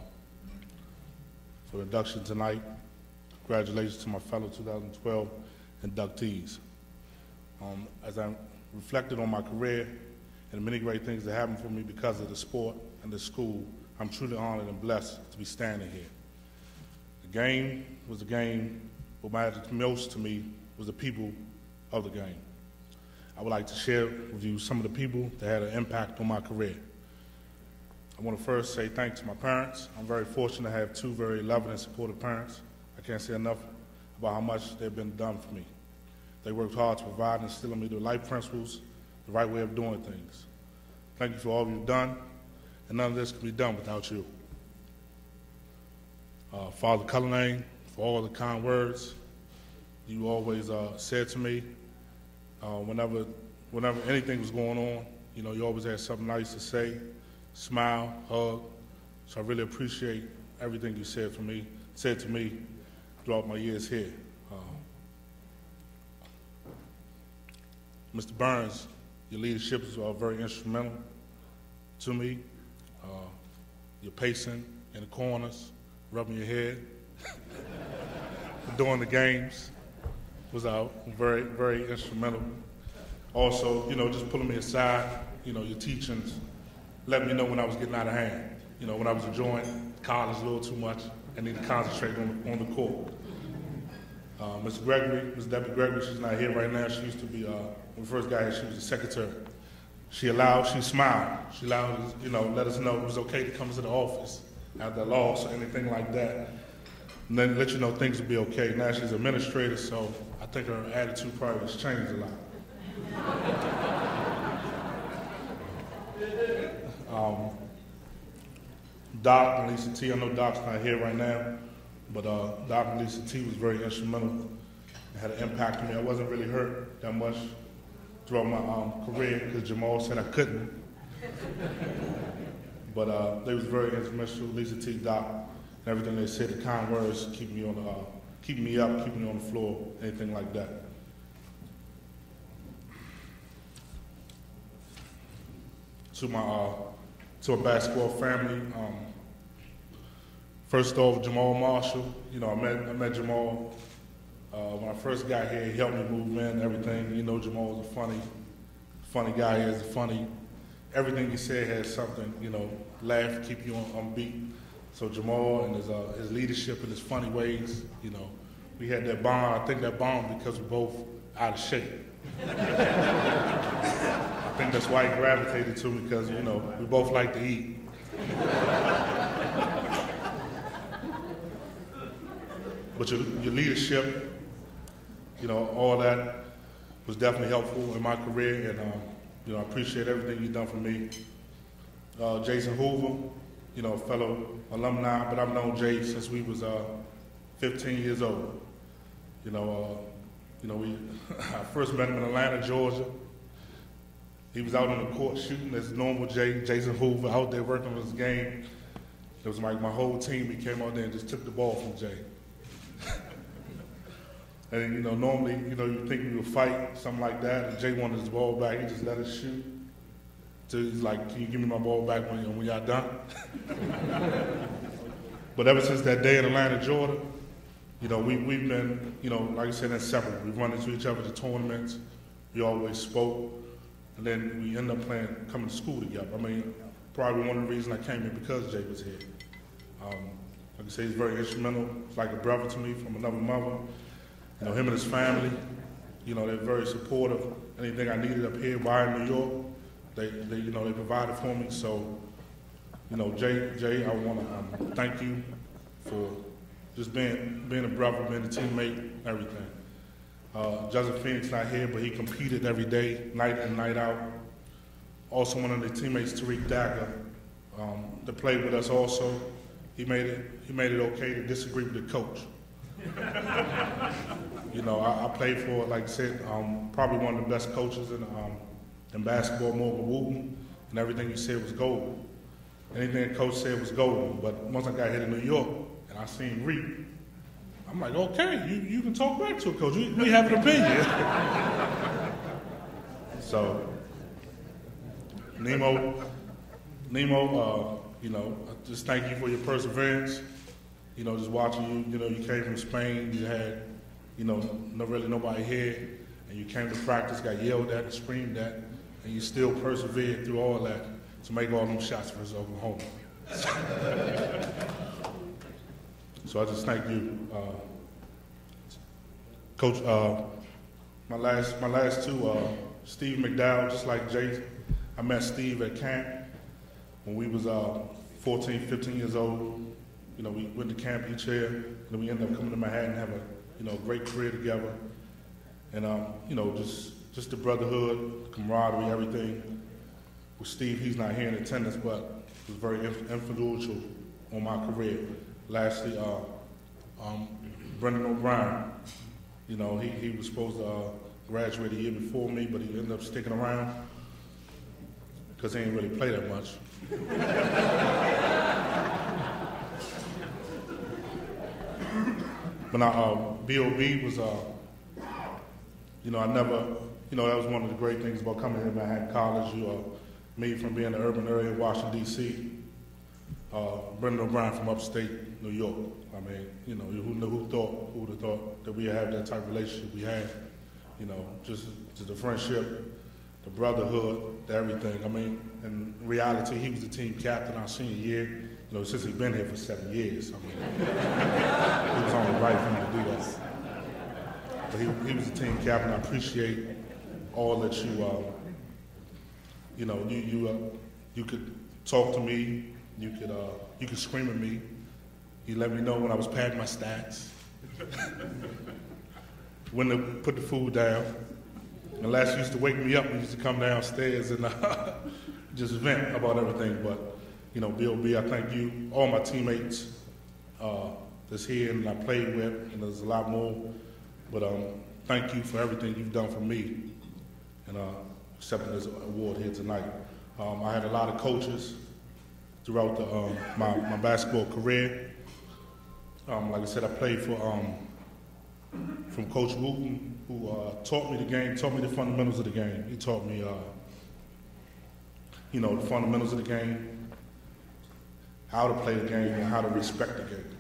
the induction tonight. Congratulations to my fellow 2012 inductees. As I reflected on my career and the many great things that happened for me because of the sport and the school, I'm truly honored and blessed to be standing here. The game was the game. What mattered most to me was the people of the game. I would like to share with you some of the people that had an impact on my career. I want to first say thanks to my parents. I'm very fortunate to have two very loving and supportive parents. I can't say enough about how much they've been done for me. They worked hard to provide and instill in me the life principles, the right way of doing things. Thank you for all you've done, and none of this could be done without you. Father Culinac, for all the kind words you always said to me. Whenever anything was going on, you always had something nice to say, smile, hug. So I really appreciate everything you said to me throughout my years here. Mr. Burns, your leadership is very instrumental to me. Your pacing in the corners, rubbing your head, during the games was very, very instrumental. Also, just pulling me aside, your teachings let me know when I was getting out of hand. When I was enjoying college a little too much and need to concentrate on the court. Ms. Debbie Gregory, she's not here right now. She used to be, when we first got here, she was the secretary. She smiled. She allowed us, let us know it was okay to come to the office after a loss or anything like that. And then let you know things will be okay. Now she's administrator, so I think her attitude probably has changed a lot. Doc and Lisa T, I know Doc's not here right now, but Doc and Lisa T was very instrumental. It had an impact on me. I wasn't really hurt that much throughout my career because Jamal said I couldn't. But they was very instrumental, Lisa T, Doc, and everything they said, the kind words, keeping me up, keeping me on the floor, anything like that. To my basketball family, first off, Jamal Marshall. I met Jamal when I first got here. He helped me move in, everything. Jamal was a funny guy. He has everything he said has something. Laugh, keep you on beat. So Jamal and his leadership and his funny ways, we had that bond. I think that bond because we're both out of shape. I think that's why he gravitated to me because, we both like to eat. But your leadership, all that was definitely helpful in my career, and I appreciate everything you've done for me. Jason Hoover, a fellow alumni, but I've known Jay since we was 15 years old. I first met him in Atlanta, Georgia. He was out on the court shooting as normal Jason Hoover out there working on his game. It was like my whole team, he came out there and just took the ball from Jay. And normally, you think we would fight, something like that, and Jay wanted his ball back, he just let us shoot. So he's like, can you give me my ball back when y'all done? But ever since that day in Atlanta, Georgia, we've been, like I said, inseparable. We've run into each other at the tournaments. We always spoke. And then we ended up coming to school together. Probably one of the reasons I came here because Jay was here. Like I say, he's very instrumental. He's like a brother to me from another mother. Him and his family, they're very supportive. Anything I needed up here, while in New York, they provided for me. So, Jay, I want to thank you for just being a brother, being a teammate, everything. Joseph Phoenix not here, but he competed every day, night in, night out. Also, one of the teammates, Tariq Dagger, that played with us also, he made it okay to disagree with the coach. I played for, like I said, probably one of the best coaches in basketball, Morgan Wooten, and everything he said was gold. Anything the coach said was gold. But once I got here to New York and I seen Reed, I'm like, okay, you can talk back to it, coach. We have an opinion. So, Nemo, you know, just thank you for your perseverance. You know, just watching you, you know, you came from Spain, you had, you know, really nobody here, and you came to practice, got yelled at and screamed at, and you still persevered through all that to make all them shots for Oklahoma. So I just thank you, Coach. My last two, Steve McDowell, just like Jay. I met Steve at camp when we was 14, 15 years old. You know, we went to camp each year, and then we ended up coming to Manhattan, have a great career together, and you know, just the brotherhood, camaraderie, everything. With Steve, he's not here in attendance, but he was very influential on my career. Lastly, Brendan O'Brien. You know, he was supposed to graduate a year before me, but he ended up sticking around because he didn't really play that much. But now, B.O.B. was, you know, I never, you know, that was one of the great things about coming here to Manhattan College. Me from being in the urban area of Washington, D.C., Brendan O'Brien from upstate New York. I mean, you know, who would have thought that we would have that type of relationship we had? You know, just the friendship, the brotherhood, the everything. I mean, in reality, he was the team captain our senior year. You know, since he's been here for 7 years. I mean, he was only right for him to do that. But he was the team captain. I appreciate all that you know, you could talk to me. You could scream at me. You let me know when I was padding my stats. When to put the food down. And last used to wake me up. We used to come downstairs and just vent about everything. But you know, B.O.B., I thank you, all my teammates that's here and I played with, and there's a lot more. But thank you for everything you've done for me and accepting this award here tonight. I had a lot of coaches throughout my basketball career. Like I said, I played from Coach Wooten, who taught me the game, taught me the fundamentals of the game. He taught me, you know, the fundamentals of the game, how to play the game, and how to respect the game.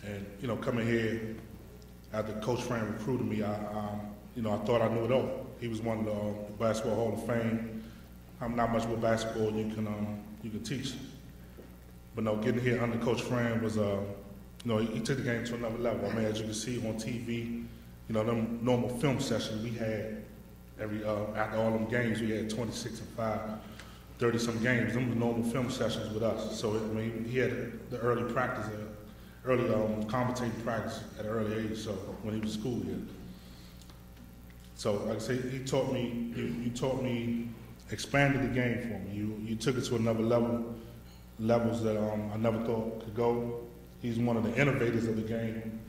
And you know, coming here after Coach Fran recruited me, you know, I thought I knew it all. He was one of the Basketball Hall of Fame. I'm not much with basketball you can teach. But no, getting here under Coach Fran was, you know, he took the game to another level. I mean, as you can see on TV, you know, them normal film sessions we had after all them games, we had 26 and 5, 30-some games. Them were normal film sessions with us. So, I mean, he had the early practice, early commentating practice at an early age, so when he was in school here. So, like I say, he taught me, you taught me, expanded the game for me. You took it to another level, levels that I never thought could go. He's one of the innovators of the game,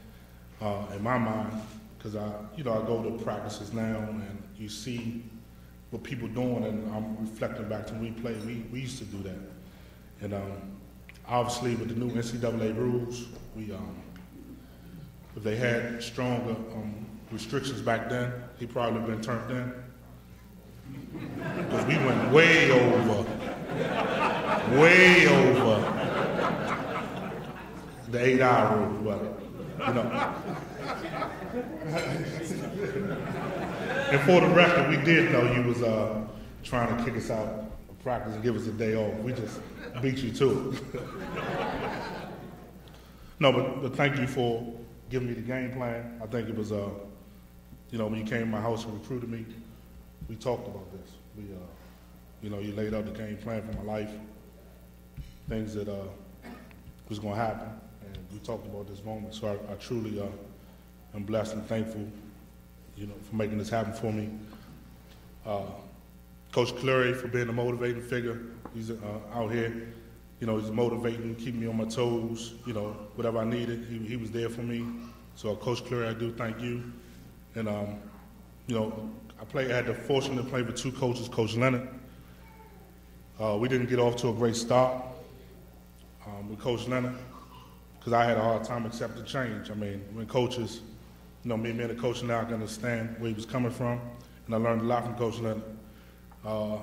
in my mind, because I go to practices now and you see what people doing, and I'm reflecting back to when we played. We used to do that, and obviously with the new NCAA rules, if they had stronger restrictions back then, he probably would have been turned in, because we went way over the 8-hour rule, but you know. And for the record, we did know you was trying to kick us out of practice and give us a day off. We just beat you to it. No, but thank you for giving me the game plan. I think it was, you know, when you came to my house and recruited me, we talked about this. We, you know, you laid out the game plan for my life, things that was going to happen, and we talked about this moment. So I truly am blessed and thankful, you know, for making this happen for me. Coach Clary for being a motivating figure. He's out here, you know, he's motivating, keeping me on my toes, you know, whatever I needed, he was there for me. So Coach Clary, I do thank you. And, you know, I had the fortune to play with two coaches, Coach Leonard. We didn't get off to a great start with Coach Leonard. because I had a hard time accepting change. I mean, when coaches, me being a coach now, I can understand where he was coming from, and I learned a lot from Coach Leonard. I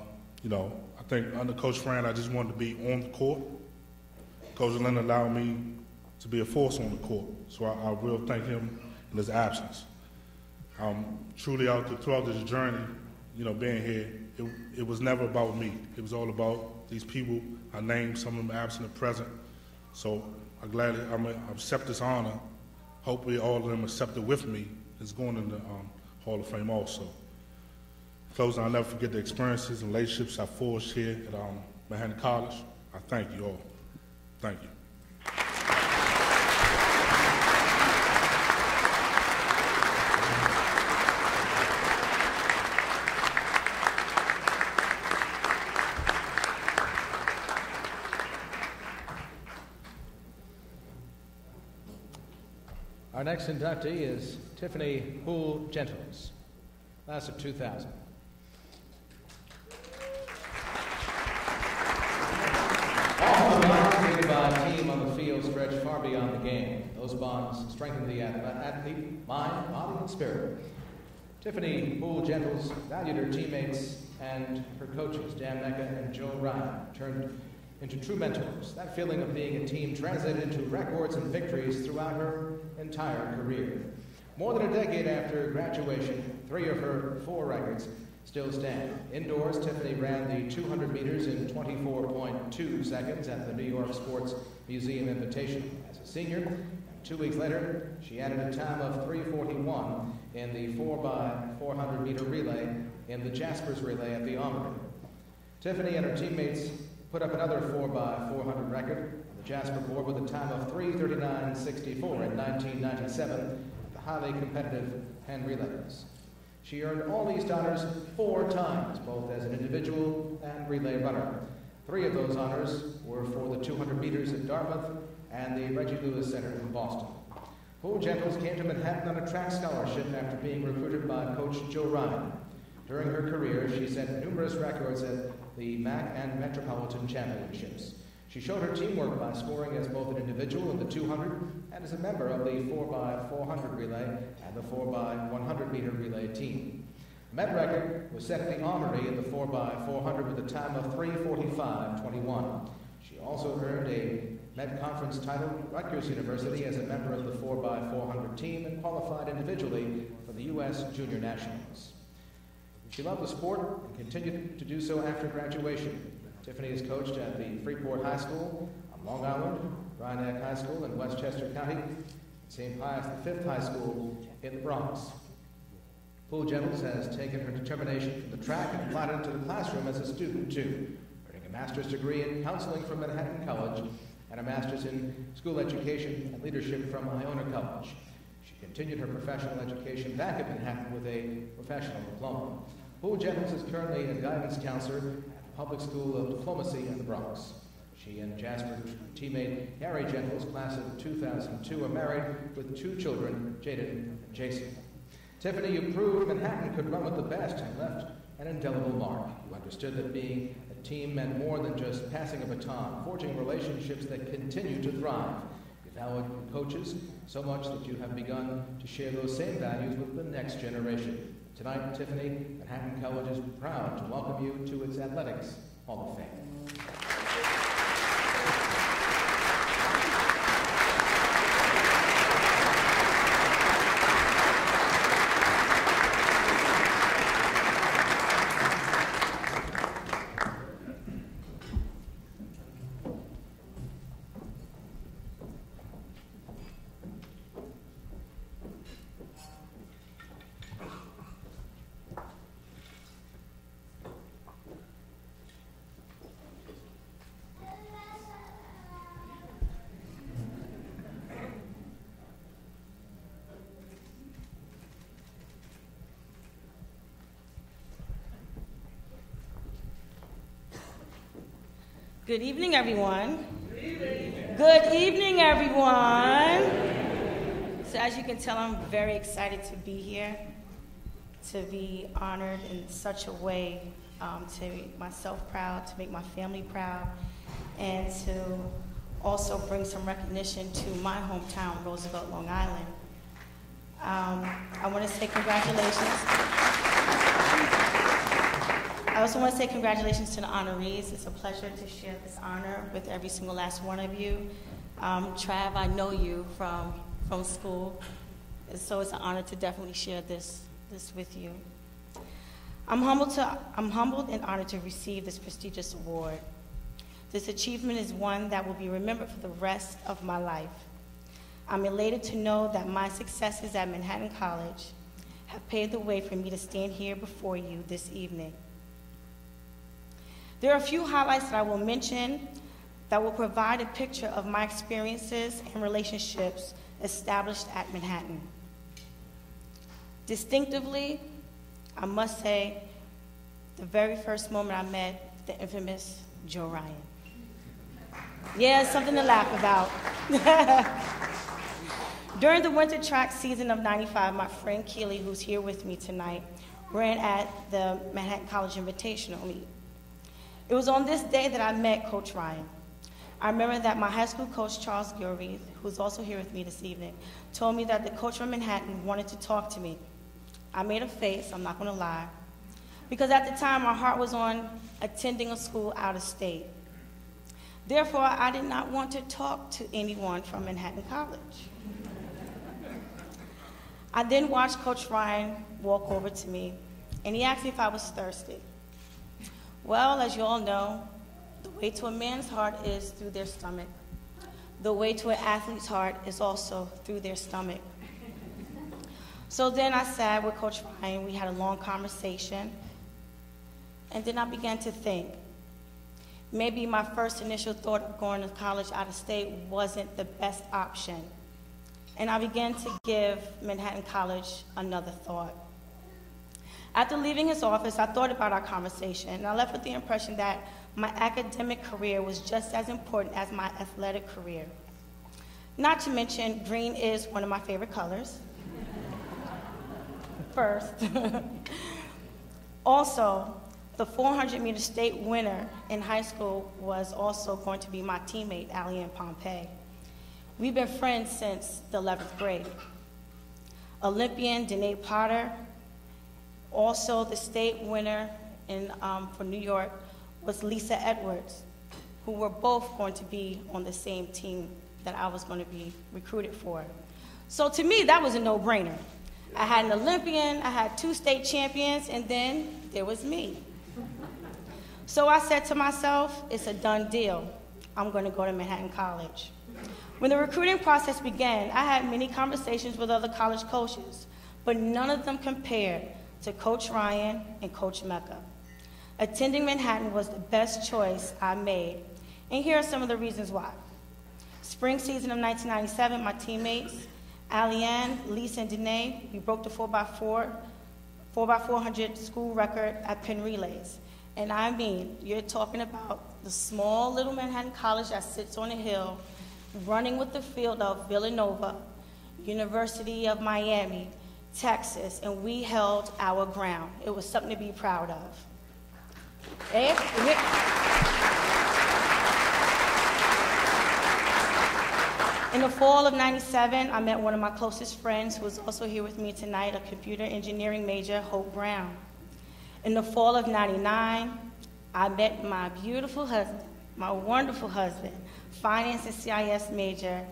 think under Coach Fran, I just wanted to be on the court. Coach Leonard allowed me to be a force on the court, so I will thank him in his absence. Truly throughout this journey, being here, it was never about me. It was all about these people. I named some of them absent and present. So I accept this honor. Hopefully all of them accept it with me. It's going in the Hall of Fame also. Closing, I'll never forget the experiences and relationships I forged here at Manhattan College. I thank you all. Thank you. Our next inductee is Tiffany Poole Gentles, class of 2000. All the bonds created by a team on the field stretch far beyond the game. Those bonds strengthen the athlete, mind, body, and spirit. Tiffany Poole Gentles valued her teammates and her coaches, Dan Mecca and Joe Ryan, turned into true mentors. That feeling of being a team translated into records and victories throughout her entire career. More than a decade after graduation, 3 of her 4 records still stand. Indoors, Tiffany ran the 200 meters in 24.2 seconds at the New York Sports Museum Invitational. As a senior, and 2 weeks later, she added a time of 3:41 in the 4x400 meter relay in the Jaspers relay at the Armory. Tiffany and her teammates put up another 4x400 record on the Jasper board with a time of 3:39.64 in 1997 at the highly competitive hand relays. She earned all these honors 4 times, both as an individual and relay runner. 3 of those honors were for the 200 meters at Dartmouth and the Reggie Lewis Center in Boston. Poole Gentles came to Manhattan on a track scholarship after being recruited by Coach Joe Ryan. During her career, she set numerous records at the MAC and Metropolitan Championships. She showed her teamwork by scoring as both an individual in the 200 and as a member of the 4x400 relay and the 4x100 meter relay team. The Met record was set at the Armory in the 4x400 with a time of 3:45.21. She also earned a Met Conference title at Rutgers University as a member of the 4x400 team and qualified individually for the U.S. Junior Nationals. She loved the sport and continued to do so after graduation. Tiffany is coached at the Freeport High School on Long Island, Rhinebeck High School in Westchester County, St. Pius V High School in the Bronx. Poole Gentles has taken her determination from the track and applied it into the classroom as a student too, earning a master's degree in counseling from Manhattan College and a master's in school education and leadership from Iona College. She continued her professional education back at Manhattan with a professional diploma. Poole Gentles is currently a guidance counselor at the Public School of Diplomacy in the Bronx. She and Jasper teammate Gary Gentles, class of 2002, are married with 2 children, Jaden and Jason. Tiffany, you proved Manhattan could run with the best and left an indelible mark. You understood that being a team meant more than just passing a baton, forging relationships that continue to thrive. You valued your coaches so much that you have begun to share those same values with the next generation. Tonight, Tiffany, Manhattan College is proud to welcome you to its Athletics Hall of Fame. Good evening, everyone. Good evening. Good evening, everyone. So as you can tell, I'm very excited to be here, to be honored in such a way, to make myself proud, to make my family proud, and to also bring some recognition to my hometown, Roosevelt, Long Island. I want to say congratulations. I also want to say congratulations to the honorees. It's a pleasure to share this honor with every single last one of you. Trav, I know you from school, so it's an honor to definitely share this with you. I'm humbled and honored to receive this prestigious award. This achievement is one that will be remembered for the rest of my life. I'm elated to know that my successes at Manhattan College have paved the way for me to stand here before you this evening. There are a few highlights that I will mention that will provide a picture of my experiences and relationships established at Manhattan. Distinctively, I must say, the very first moment I met the infamous Joe Ryan. Yeah, something to laugh about. During the winter track season of '95, my friend Keely, who's here with me tonight, ran at the Manhattan College Invitational meet. It was on this day that I met Coach Ryan. I remember that my high school coach, Charles Gilreath, who's also here with me this evening, told me that the coach from Manhattan wanted to talk to me. I made a face, I'm not gonna lie, because at the time my heart was on attending a school out of state. Therefore, I did not want to talk to anyone from Manhattan College. I then watched Coach Ryan walk over to me, and he asked me if I was thirsty. Well, as you all know, the way to a man's heart is through their stomach. The way to an athlete's heart is also through their stomach. So then I sat with Coach Ryan, we had a long conversation, and then I began to think, maybe my first initial thought of going to college out of state wasn't the best option. And I began to give Manhattan College another thought. After leaving his office, I thought about our conversation, and I left with the impression that my academic career was just as important as my athletic career. Not to mention, green is one of my favorite colors. First. Also, the 400-meter state winner in high school was also going to be my teammate, Allianne Pompey. We've been friends since the 11th grade. Olympian Danae Potter, also the state winner for New York, was Lisa Edwards, who were both going to be on the same team that I was going to be recruited for. So to me, that was a no-brainer. I had an Olympian, I had 2 state champions, and then there was me. So I said to myself, it's a done deal. I'm going to go to Manhattan College. When the recruiting process began, I had many conversations with other college coaches, but none of them compared to Coach Ryan and Coach Mecca. Attending Manhattan was the best choice I made, and here are some of the reasons why. Spring season of 1997, my teammates, Allianne, Lisa, and Danae, we broke the 4x400 school record at Penn Relays. And I mean, you're talking about the small little Manhattan College that sits on a hill, running with the field of Villanova, University of Miami, Texas, and we held our ground. It was something to be proud of. In the fall of '97, I met one of my closest friends who is also here with me tonight, a computer engineering major, Hope Brown. In the fall of '99, I met my beautiful husband, my wonderful husband, finance and CIS major,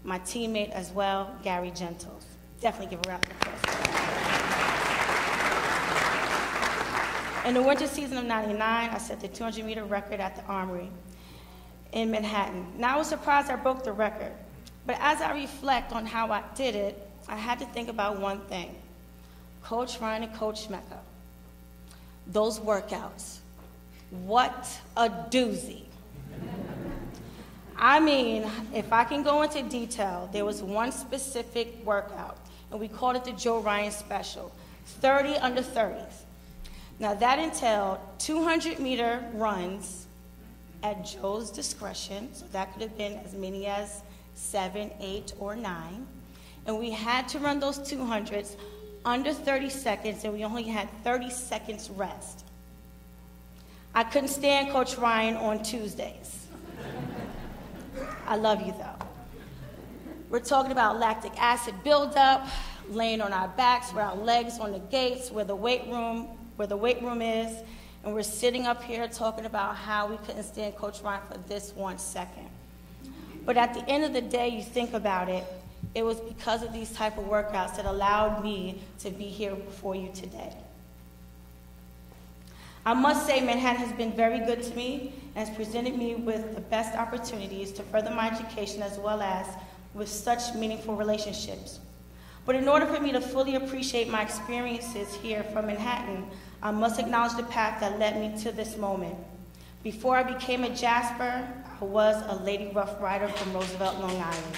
my teammate as well, Gary Gentles. Definitely give a round of applause. In the winter season of '99, I set the 200-meter record at the Armory in Manhattan. Now I was surprised I broke the record, but as I reflect on how I did it, I had to think about one thing. Coach Ryan and Coach Mecca, those workouts, what a doozy. I mean, if I can go into detail, there was one specific workout, and we called it the Joe Ryan Special, 30 under 30s. Now that entailed 200-meter runs at Joe's discretion, so that could have been as many as 7, 8, or 9. And we had to run those 200s under 30 seconds, and we only had 30 seconds rest. I couldn't stand Coach Ryan on Tuesdays. I love you though. We're talking about lactic acid buildup, laying on our backs with our legs on the gates where the weight room is, and we're sitting up here talking about how we couldn't stand Coach Ryan for this 1 second. But at the end of the day, you think about it, it was because of these type of workouts that allowed me to be here before you today. I must say Manhattan has been very good to me and has presented me with the best opportunities to further my education as well as with such meaningful relationships. But in order for me to fully appreciate my experiences here from Manhattan, I must acknowledge the path that led me to this moment. Before I became a Jasper, I was a Lady Rough Rider from Roosevelt, Long Island.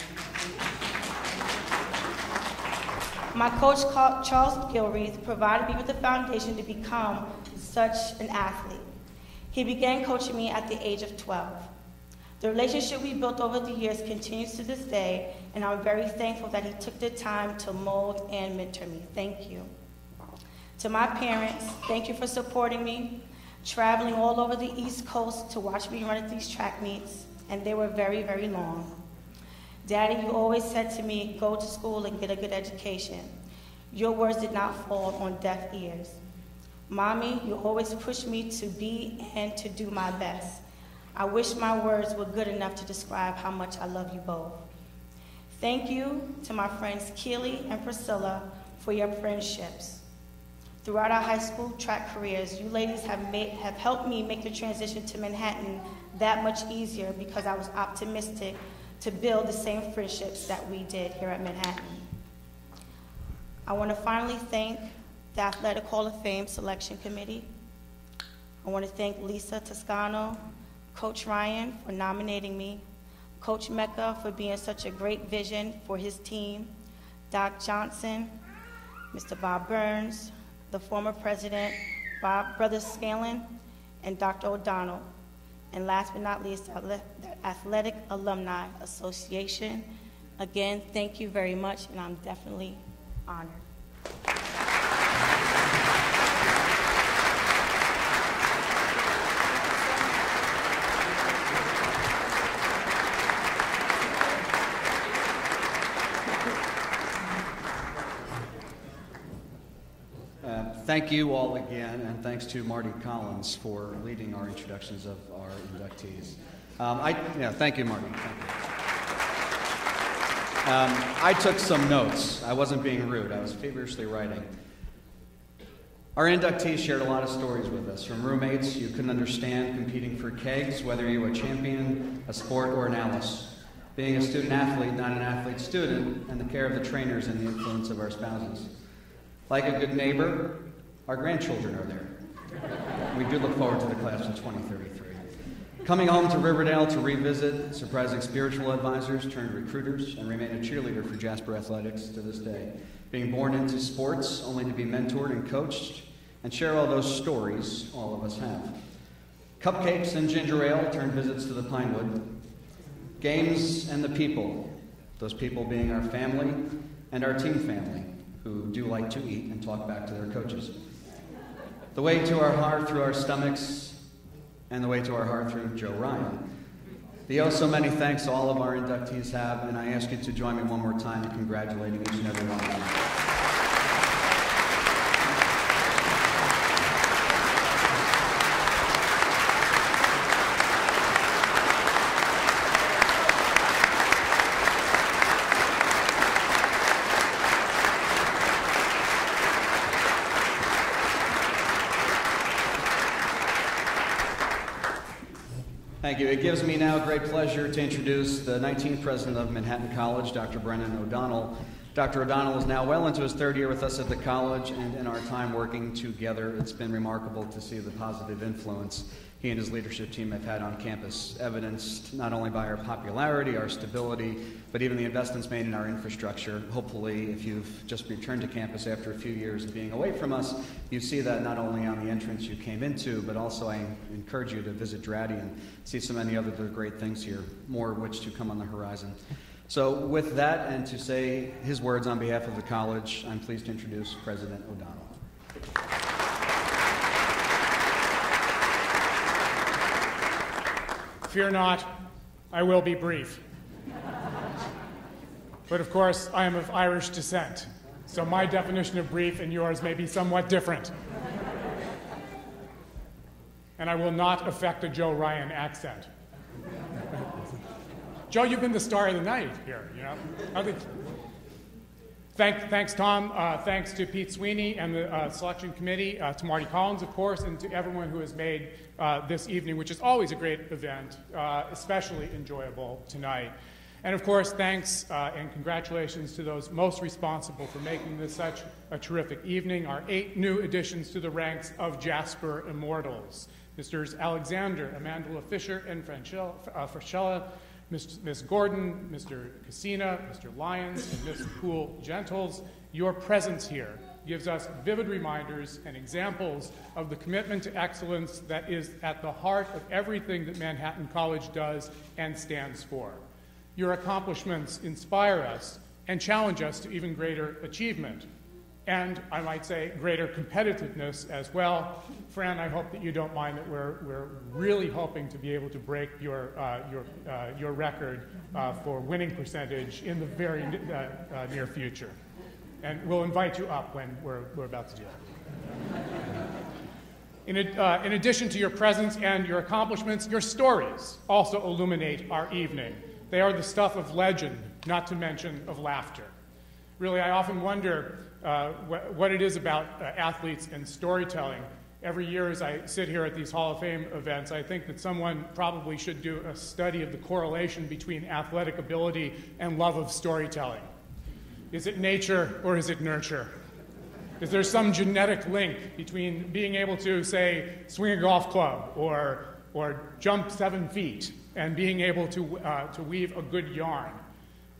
My coach, Charles Gilreath, provided me with the foundation to become such an athlete. He began coaching me at the age of 12. The relationship we built over the years continues to this day, and I'm very thankful that he took the time to mold and mentor me. Thank you. To my parents, thank you for supporting me, traveling all over the East Coast to watch me run at these track meets, and they were very, very long. Daddy, you always said to me, go to school and get a good education. Your words did not fall on deaf ears. Mommy, you always pushed me to be and to do my best. I wish my words were good enough to describe how much I love you both. Thank you to my friends Keely and Priscilla for your friendships. Throughout our high school track careers, you ladies have helped me make the transition to Manhattan that much easier because I was optimistic to build the same friendships that we did here at Manhattan. I want to finally thank the Athletic Hall of Fame Selection Committee. I want to thank Lisa Toscano, Coach Ryan for nominating me, Coach Mecca for being such a great vision for his team, Doc Johnson, Mr. Bob Burns, the former president, Brother Scanlon, and Dr. O'Donnell. And last but not least, the Athletic Alumni Association. Again, thank you very much, and I'm definitely honored. Thank you all again, and thanks to Marty Collins for leading our introductions of our inductees. Thank you, Marty. Thank you. I took some notes. I wasn't being rude. I was feverishly writing. Our inductees shared a lot of stories with us, from roommates you couldn't understand competing for kegs, whether you were a champion, a sport, or an Alice, being a student athlete, not an athlete student, and the care of the trainers and the influence of our spouses. Like a good neighbor, our grandchildren are there. We do look forward to the class of 2033. Coming home to Riverdale to revisit, surprising spiritual advisors turned recruiters, and remain a cheerleader for Jasper Athletics to this day. Being born into sports, only to be mentored and coached, and share all those stories all of us have. Cupcakes and ginger ale turned visits to the Pinewood. Games and the people, those people being our family and our team family, who do like to eat and talk back to their coaches. The way to our heart through our stomachs, and the way to our heart through Joe Ryan. The oh so many thanks all of our inductees have, and I ask you to join me one more time in congratulating each and every one of them. Thank you. It gives me now great pleasure to introduce the 19th president of Manhattan College, Dr. Brennan O'Donnell. Dr. O'Donnell is now well into his third year with us at the college, and in our time working together, it's been remarkable to see the positive influence he and his leadership team have had on campus, evidenced not only by our popularity, our stability, but even the investments made in our infrastructure. Hopefully, if you've just returned to campus after a few years of being away from us, you see that not only on the entrance you came into, but also I encourage you to visit Dratty and see so many other great things here, more of which to come on the horizon. So with that, and to say his words on behalf of the college, I'm pleased to introduce President O'Donnell. Fear not, I will be brief. But of course, I am of Irish descent, so my definition of brief and yours may be somewhat different. And I will not affect a Joe Ryan accent. Joe, you've been the star of the night here, you know. Thanks, Tom. Thanks to Pete Sweeney and the selection committee, to Marty Collins, of course, and to everyone who has made this evening, which is always a great event, especially enjoyable tonight. And of course, thanks and congratulations to those most responsible for making this such a terrific evening, our 8 new additions to the ranks of Jasper Immortals. Mr. Alexander, Amandola Fisher, and Fraschilla, Ms. Gordon, Mr. Kucyna, Mr. Lyons, and Ms. Poole Gentles. Your presence here gives us vivid reminders and examples of the commitment to excellence that is at the heart of everything that Manhattan College does and stands for. Your accomplishments inspire us and challenge us to even greater achievement, and I might say greater competitiveness as well. Fran, I hope that you don't mind that we're really hoping to be able to break your record for winning percentage in the very near future. And we'll invite you up when we're about to do that. In addition to your presence and your accomplishments, your stories also illuminate our evening. They are the stuff of legend, not to mention of laughter. Really, I often wonder what it is about athletes and storytelling. Every year as I sit here at these Hall of Fame events, I think that someone probably should do a study of the correlation between athletic ability and love of storytelling. Is it nature or is it nurture? Is there some genetic link between being able to, say, swing a golf club or jump 7 feet and being able to weave a good yarn?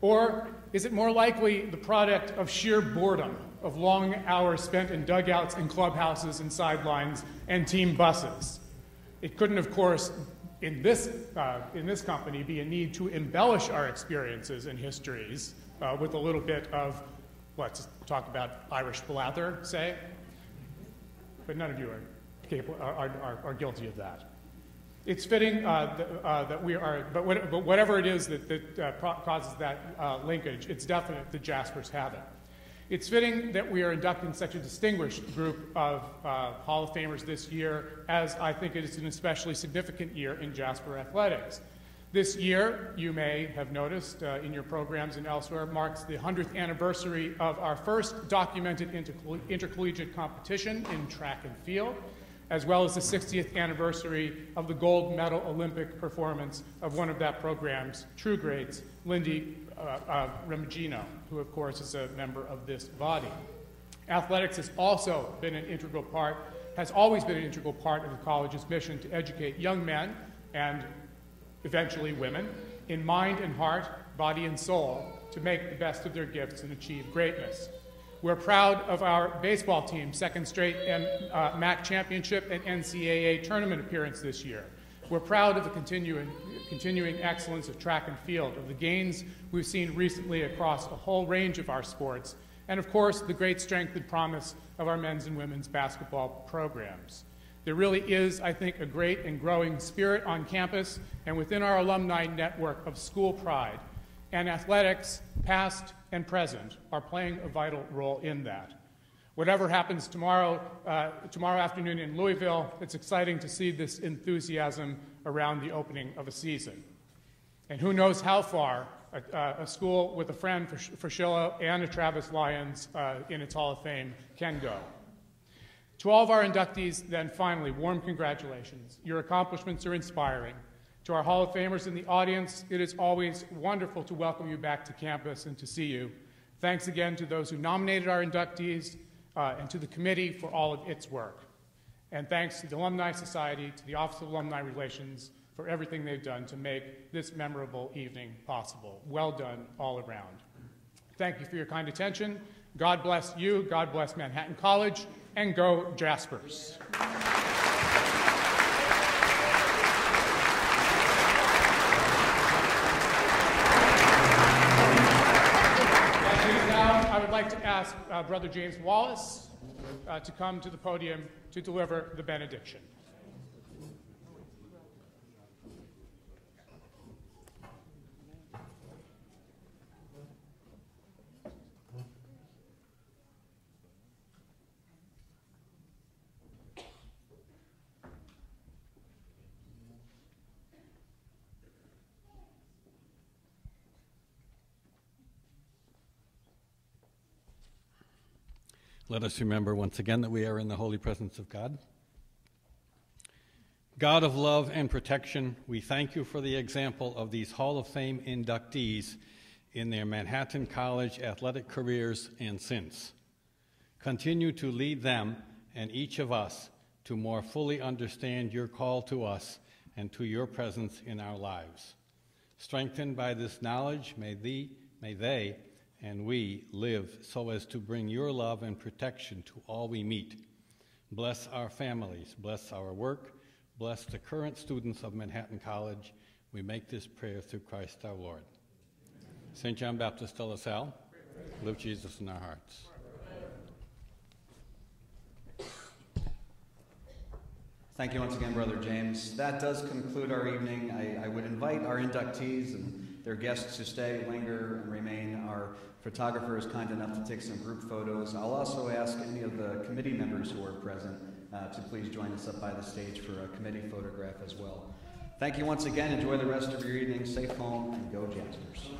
Or is it more likely the product of sheer boredom, of long hours spent in dugouts and clubhouses and sidelines and team buses? It couldn't, of course, in this company, be a need to embellish our experiences and histories with a little bit of, let's talk about Irish blather, say. But none of you are guilty of that. It's fitting that we are, but whatever it is that causes that linkage, it's definite that Jaspers have it. It's fitting that we are inducting such a distinguished group of Hall of Famers this year, as I think it is an especially significant year in Jasper athletics. This year, you may have noticed in your programs and elsewhere, marks the 100th anniversary of our first documented intercollegiate competition in track and field, as well as the 60th anniversary of the gold medal Olympic performance of one of that program's true greats, Lindy Remigino, who of course is a member of this body. Athletics has also been an integral part, has always been an integral part of the college's mission to educate young men and eventually women in mind and heart, body and soul, to make the best of their gifts and achieve greatness. We're proud of our baseball team's second straight MAC championship and NCAA tournament appearance this year. We're proud of the continuing excellence of track and field, of the gains we've seen recently across a whole range of our sports, and of course, the great strength and promise of our men's and women's basketball programs. There really is, I think, a great and growing spirit on campus and within our alumni network of school pride, and athletics, past and present, are playing a vital role in that. Whatever happens tomorrow afternoon in Louisville, it's exciting to see this enthusiasm around the opening of a season. And who knows how far a school with a Fran Fraschilla and a Travis Lyons in its Hall of Fame can go. To all of our inductees, then finally, warm congratulations. Your accomplishments are inspiring. To our Hall of Famers in the audience, it is always wonderful to welcome you back to campus and to see you. Thanks again to those who nominated our inductees and to the committee for all of its work. And thanks to the Alumni Society, to the Office of Alumni Relations, for everything they've done to make this memorable evening possible. Well done all around. Thank you for your kind attention. God bless you, God bless Manhattan College, and go Jaspers. I would like to ask Brother James Wallace to come to the podium to deliver the benediction. Let us remember once again that we are in the holy presence of God. God of love and protection, we thank you for the example of these Hall of Fame inductees in their Manhattan College athletic careers and since. Continue to lead them and each of us to more fully understand your call to us and to your presence in our lives. Strengthened by this knowledge, may they and we live so as to bring your love and protection to all we meet. Bless our families, bless our work, bless the current students of Manhattan College. We make this prayer through Christ our Lord. St. John Baptist de La Salle, live Jesus in our hearts. Thank you once again, Brother James. That does conclude our evening. I would invite our inductees and their guests to stay, linger, and remain. Our photographer is kind enough to take some group photos. I'll also ask any of the committee members who are present to please join us up by the stage for a committee photograph as well. Thank you once again. Enjoy the rest of your evening. Safe home, and go Jaspers.